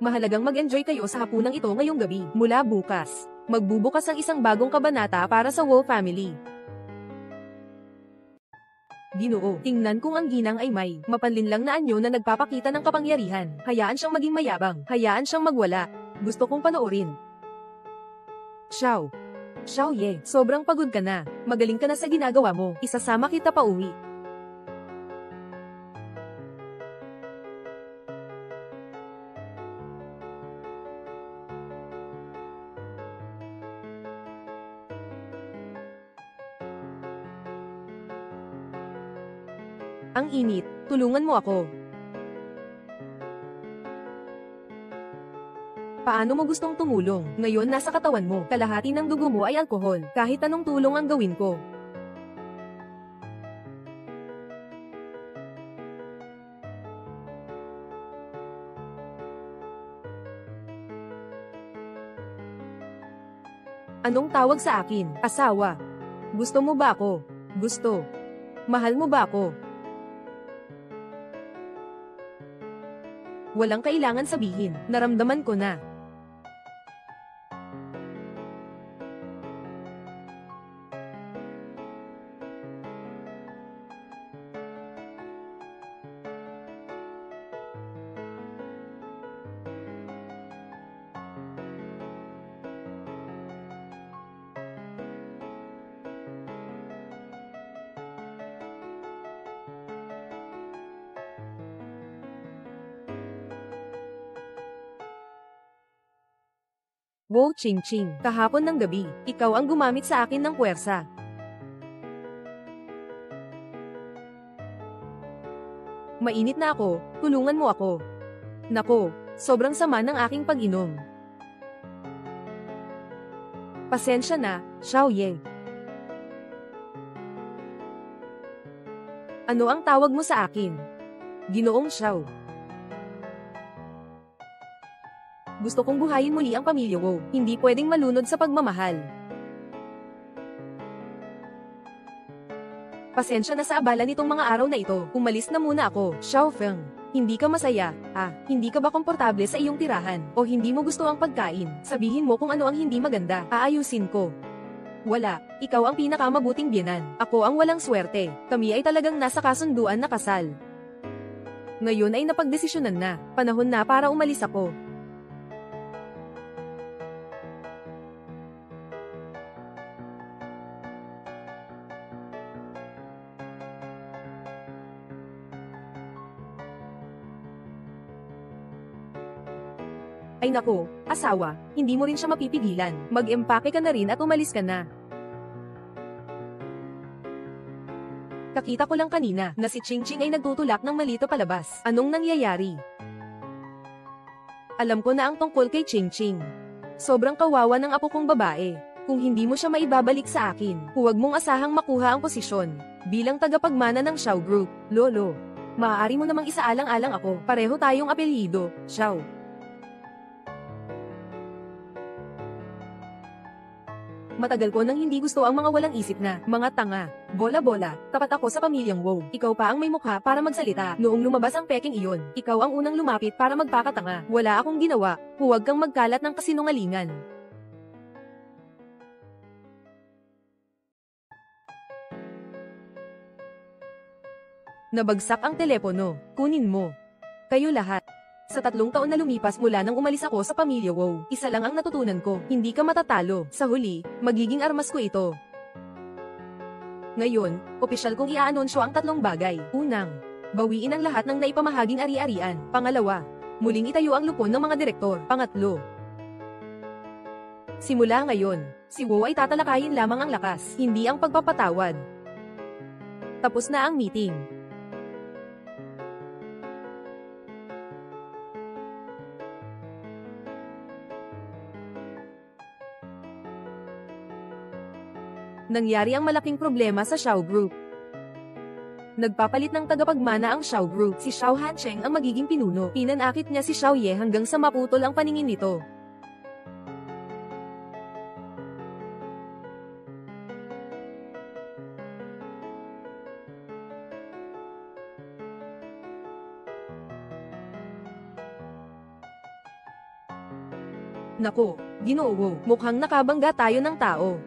Mahalagang mag-enjoy kayo sa hapunang ito ngayong gabi. Mula bukas, magbubukas ang isang bagong kabanata para sa Wolf family. Ginoo, tingnan kung ang ginang ay may mapanlinlang na anyo na nagpapakita ng kapangyarihan. Hayaan siyang maging mayabang. Hayaan siyang magwala. Gusto kong panoorin. Xiao. Xiao Ye, sobrang pagod ka na. Magaling ka na sa ginagawa mo. Isasama kita pa uwi. Ang init, tulungan mo ako. Paano mo gustong tumulong? Ngayon nasa katawan mo, kalahati ng dugo mo ay alkohol. Kahit anong tulong ang gawin ko. Anong tawag sa akin? Asawa. Gusto mo ba ako? Gusto. Mahal mo ba ako? Walang kailangan sabihin, naramdaman ko na. Wow, Ching Ching, kahapon ng gabi, ikaw ang gumamit sa akin ng puwersa. Mainit na ako, tulungan mo ako. Nako, sobrang sama ng aking pag-inom. Pasensya na, Xiao Ye. Ano ang tawag mo sa akin? Ginoong Xiao. Gusto kong buhayin muli ang pamilya ko. Hindi pwedeng malunod sa pagmamahal. Pasensya na sa abala nitong mga araw na ito. Umalis na muna ako, Xiao Feng. Hindi ka masaya? Hindi ka ba komportable sa iyong tirahan? O hindi mo gusto ang pagkain? Sabihin mo kung ano ang hindi maganda. Aayusin ko. Wala. Ikaw ang pinakamabuting biyenan. Ako ang walang swerte. Kami ay talagang nasa kasunduan na kasal. Ngayon ay napagdesisyonan na. Panahon na para umalis ako. Ay nako, asawa, hindi mo rin siya mapipigilan. Mag-empake ka na rin at umalis ka na. Kakita ko lang kanina na si Ching Ching ay nagtutulak ng malito palabas. Anong nangyayari? Alam ko na ang tungkol kay Ching Ching. Sobrang kawawa ng apo kong babae. Kung hindi mo siya maibabalik sa akin, huwag mong asahang makuha ang posisyon bilang tagapagmana ng Xiao Group. Lolo, maaari mo namang isaalang-alang ako. Pareho tayong apelyido, Xiao. Matagal ko nang hindi gusto ang mga walang isip na, mga tanga. Bola-bola, tapat ako sa pamilyang Wow. Ikaw pa ang may mukha para magsalita. Noong lumabas ang peking iyon, ikaw ang unang lumapit para magpakatanga. Wala akong ginawa, huwag kang magkalat ng kasinungalingan. Nabagsak ang telepono, kunin mo. Kayo lahat. Sa 3 taon na lumipas mula nang umalis ako sa pamilya Wow, isa lang ang natutunan ko, hindi ka matatalo. Sa huli, magiging armas ko ito. Ngayon, opisyal kong iaanunsyo ang 3 bagay. Unang, bawiin ang lahat ng naipamahaging ari-arian. Pangalawa, Muling itayo ang lupon ng mga direktor. Pangatlo. Simula ngayon, si Wu ay tatalakayin lamang ang lakas, hindi ang pagpapatawad. Tapos na ang meeting. Nangyari ang malaking problema sa Xiao Group. Nagpapalit ng tagapagmana ang Xiao Group. Si Xiao Hancheng ang magiging pinuno. Pinanakit niya si Xiao Ye hanggang sa maputol ang paningin nito. Nako, Ginoo, mukhang nakabangga tayo ng tao.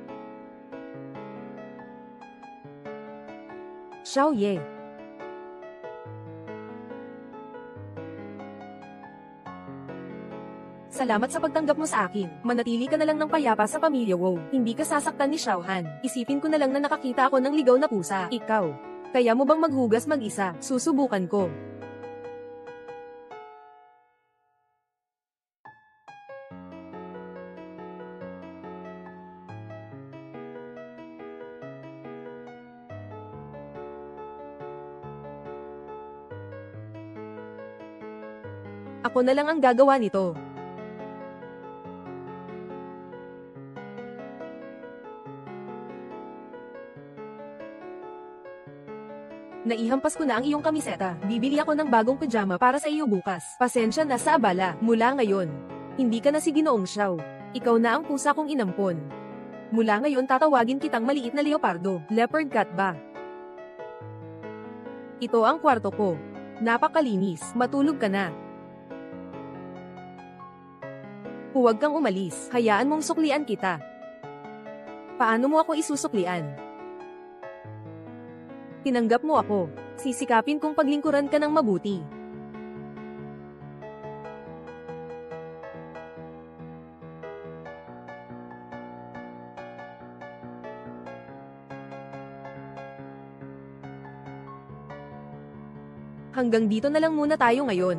Xiao Ye. Salamat sa pagtanggap mo sa akin. Manatili ka na lang ng payapa sa pamilya Wu. Hindi ka sasaktan ni Xiao Han. Isipin ko na lang na nakakita ako ng ligaw na pusa. Ikaw. Kaya mo bang maghugas mag-isa? Susubukan ko. Ako na lang ang gagawa nito. Naihampas ko na ang iyong kamiseta. Bibili ako ng bagong pajama para sa iyo bukas. Pasensya na sa abala. Mula ngayon, hindi ka na si Ginoong Xiao. Ikaw na ang pusa kong inampon. Mula ngayon tatawagin kitang maliit na leopardo. Leopard cat ba? Ito ang kwarto ko. Napakalinis. Matulog ka na. Huwag kang umalis. Hayaan mong suklian kita. Paano mo ako isusuklian? Tinanggap mo ako. Sisikapin kong paglingkuran ka ng mabuti. Hanggang dito na lang muna tayo ngayon.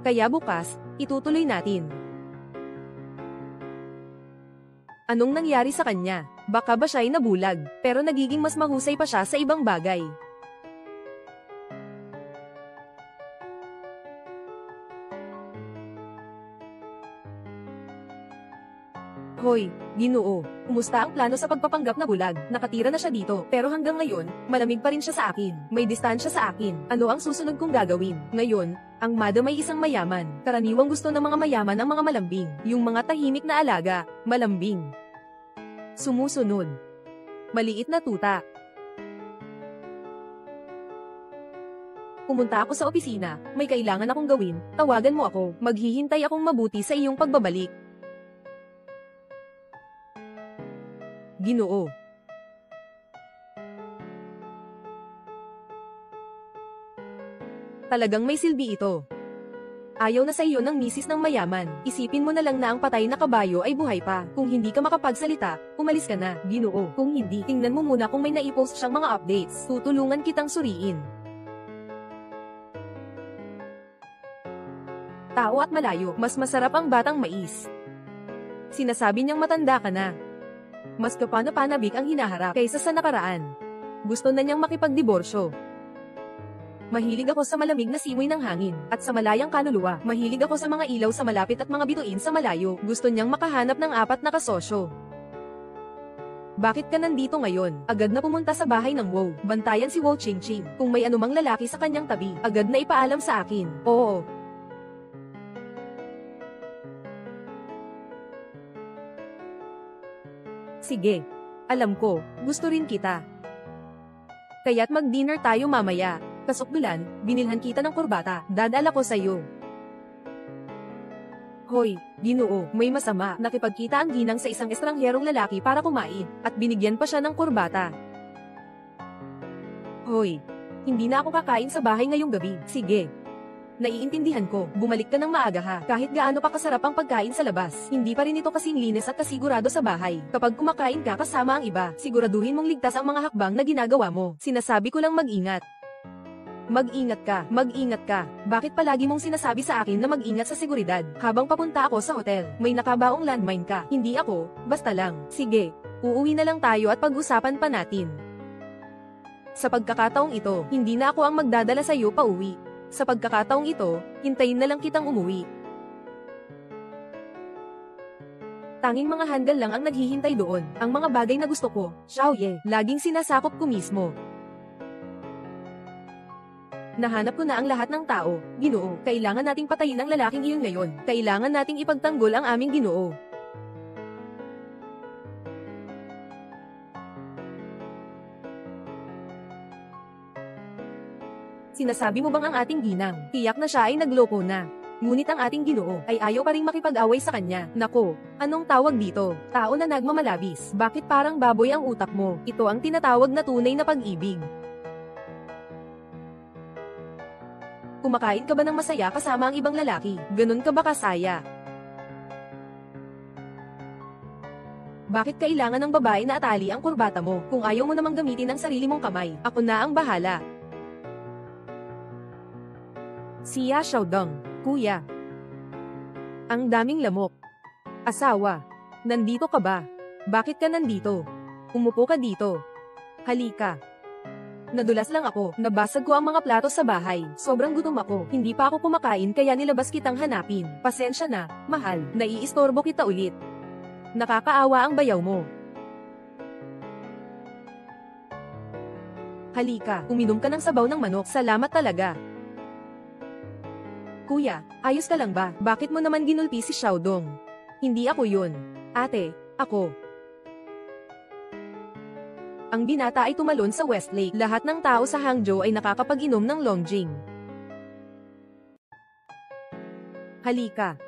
Kaya bukas, itutuloy natin. Anong nangyari sa kanya? Baka ba siya'y nabulag, pero nagiging mas mahusay pa siya sa ibang bagay. Hoy, Ginoo, kumusta ang plano sa pagpapanggap na bulag? Nakatira na siya dito, pero hanggang ngayon, malamig pa rin siya sa akin. May distansya sa akin. Ano ang susunod kong gagawin? Ngayon, ang madam ay isang mayaman. Karaniwang gusto ng mga mayaman ang mga malambing. Yung mga tahimik na alaga, malambing. Sumusunod. Maliit na tuta. Pumunta ako sa opisina, may kailangan akong gawin, tawagan mo ako, maghihintay akong mabuti sa iyong pagbabalik. Ginoo. Talagang may silbi ito. Ayaw na sa iyo ng misis ng mayaman. Isipin mo na lang na ang patay na kabayo ay buhay pa. Kung hindi ka makapagsalita, umalis ka na, Ginoo. Kung hindi, tingnan mo muna kung may naipost siyang mga updates. Tutulungan kitang suriin. Tao at malayo, mas masarap ang batang mais. Sinasabi niyang matanda ka na. Mas kapana-panabik ang hinaharap kaysa sa nakaraan. Gusto na niyang makipagdiborsyo. Mahilig ako sa malamig na simoy ng hangin, at sa malayang kaluluwa. Mahilig ako sa mga ilaw sa malapit at mga bituin sa malayo. Gusto niyang makahanap ng 4 na kasosyo. Bakit ka nandito ngayon? Agad na pumunta sa bahay ng Wu. Bantayan si Wu Qingqing. Kung may anumang lalaki sa kanyang tabi, agad na ipaalam sa akin. Oo. Sige. Alam ko, gusto rin kita. Kaya't mag-dinner tayo mamaya. Kasukdulan, binilhan kita ng kurbata. Dadala ko sa'yo. Hoy, Ginoo, may masama. Nakipagkita ang ginang sa isang estrangherong lalaki para kumain, at binigyan pa siya ng kurbata. Hoy, hindi na ako kakain sa bahay ngayong gabi. Sige. Naiintindihan ko, bumalik ka ng maaga ha. Kahit gaano pa kasarap ang pagkain sa labas, hindi pa rin ito kasing linis at kasigurado sa bahay. Kapag kumakain ka kasama ang iba, siguraduhin mong ligtas ang mga hakbang na ginagawa mo. Sinasabi ko lang mag-ingat. Mag-ingat ka, mag-ingat ka. Bakit palagi mong sinasabi sa akin na mag-ingat sa seguridad? Habang papunta ako sa hotel, may nakabaong landmine ka. Hindi ako, basta lang. Sige, uuwi na lang tayo at pag-usapan pa natin. Sa pagkakataong ito, hindi na ako ang magdadala sa iyo pauwi. Sa pagkakataong ito, hintayin na lang kitang umuwi. Tanging mga handle lang ang naghihintay doon. Ang mga bagay na gusto ko, Xiaoye, laging sinasakop ko mismo. Nahanap ko na ang lahat ng tao. Ginoo, kailangan nating patayin ang lalaking iyon ngayon. Kailangan nating ipagtanggol ang aming Ginoo. Sinasabi mo bang ang ating ginang, tiyak na siya ay nagloko na? Ngunit ang ating Ginoo ay ayaw pa ring makipag-away sa kanya. Nako, anong tawag dito? Tao na nagmamalabis. Bakit parang baboy ang utak mo? Ito ang tinatawag na tunay na pag-ibig. Kumakain ka ba ng masaya kasama ang ibang lalaki? Ganun ka ba kasaya? Bakit kailangan ng babae na atali ang kurbata mo? Kung ayaw mo namang gamitin ang sarili mong kamay, ako na ang bahala. Siya Xiaodong. Kuya. Ang daming lamok. Asawa. Nandito ka ba? Bakit ka nandito? Umupo ka dito. Halika. Nadulas lang ako. Nabasag ko ang mga plato sa bahay. Sobrang gutom ako. Hindi pa ako kumakain kaya nilabas kitang hanapin. Pasensya na, mahal. Naiistorbo kita ulit. Nakakaawa ang bayaw mo. Halika, uminom ka ng sabaw ng manok. Salamat talaga. Kuya, ayos ka lang ba? Bakit mo naman ginulpi si Xiaodong? Hindi ako yun. Ate, ako. Ang binata ay tumalon sa Westlake. Lahat ng tao sa Hangzhou ay nakakapag-inom ng Longjing. Halika.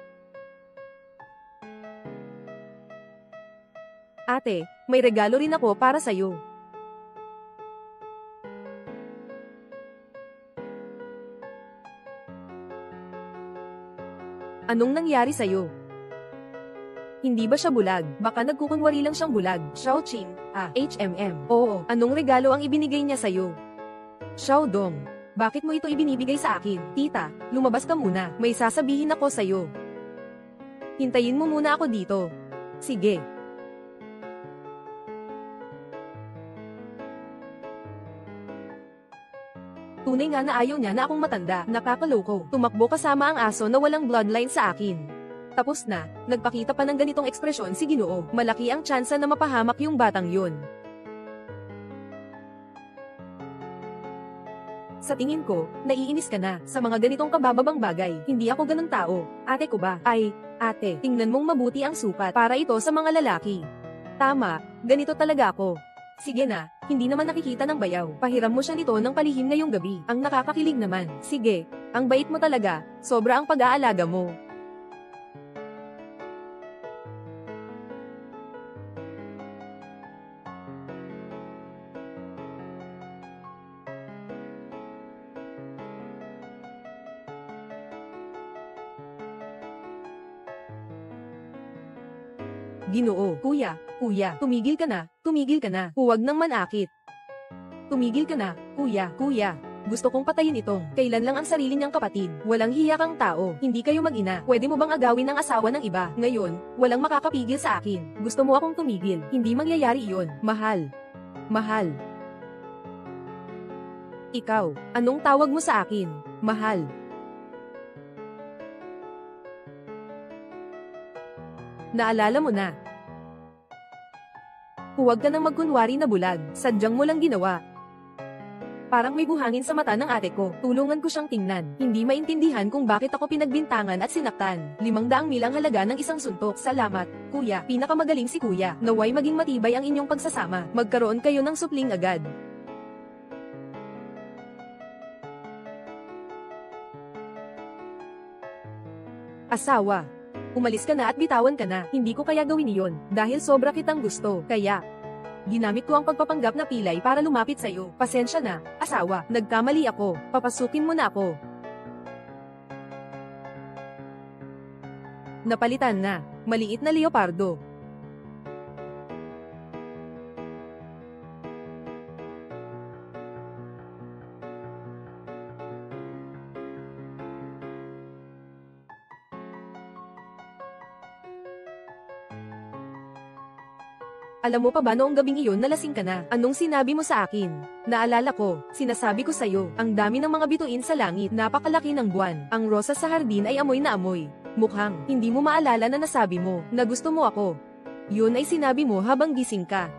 Ate, may regalo rin ako para sa'yo. Anong nangyari sa'yo? Hindi ba siya bulag? Baka nagkukunwari lang siyang bulag. Xiaoqing, HMM. Oo, anong regalo ang ibinigay niya sa'yo? Xiaodong, bakit mo ito ibinibigay sa akin? Tita, lumabas ka muna. May sasabihin ako sa'yo. Hintayin mo muna ako dito. Sige. Tunay nga na ayaw niya na akong matanda. Nakakaloko. Tumakbo kasama ang aso na walang bloodline sa akin. Tapos na, nagpakita pa ng ganitong ekspresyon si Ginoo. Malaki ang tsansa na mapahamak yung batang yun. Sa tingin ko, naiinis ka na sa mga ganitong kabababang bagay. Hindi ako ganun tao. Ate ko ba? Ay, ate, tingnan mong mabuti ang sukat para ito sa mga lalaki. Tama, ganito talaga ako. Sige na, hindi naman nakikita ng bayaw. Pahiram mo siya nito ng palihim ngayong gabi. Ang nakakakilig naman. Sige, ang bait mo talaga. Sobra ang pag-aalaga mo. Ginoo, kuya, tumigil ka na, huwag nang manakit. Tumigil ka na, kuya, gusto kong patayin itong, kailan lang ang sarili niyang kapatid, walang hiya kang tao, hindi kayo mag-ina, pwede mo bang agawin ang asawa ng iba, ngayon, walang makakapigil sa akin, gusto mo akong tumigil, hindi mangyayari iyon, mahal. Ikaw, anong tawag mo sa akin, mahal? Naalala mo na. Huwag ka nang magkunwari na bulag, sadyang mo lang ginawa. Parang may buhangin sa mata ng ate ko, tulungan ko siyang tingnan, hindi maintindihan kung bakit ako pinagbintangan at sinaktan. 500 mil ang halaga ng isang suntok, salamat, kuya, pinakamagaling si kuya, naway maging matibay ang inyong pagsasama, magkaroon kayo ng supling agad. Asawa. Umalis ka na at bitawan ka na, hindi ko kaya gawin iyon, dahil sobra kitang gusto, kaya ginamit ko ang pagpapanggap na pilay para lumapit sa'yo. Pasensya na, asawa, nagkamali ako, papasukin mo na ako. Napalitan na, maliit na leopardo. Alam mo pa ba noong gabing iyon nalasing ka na? Anong sinabi mo sa akin? Naalala ko, sinasabi ko sa'yo, ang dami ng mga bituin sa langit, napakalaki ng buwan. Ang rosas sa hardin ay amoy na amoy. Mukhang, hindi mo maalala na nasabi mo, na gusto mo ako. Yun ay sinabi mo habang gising ka.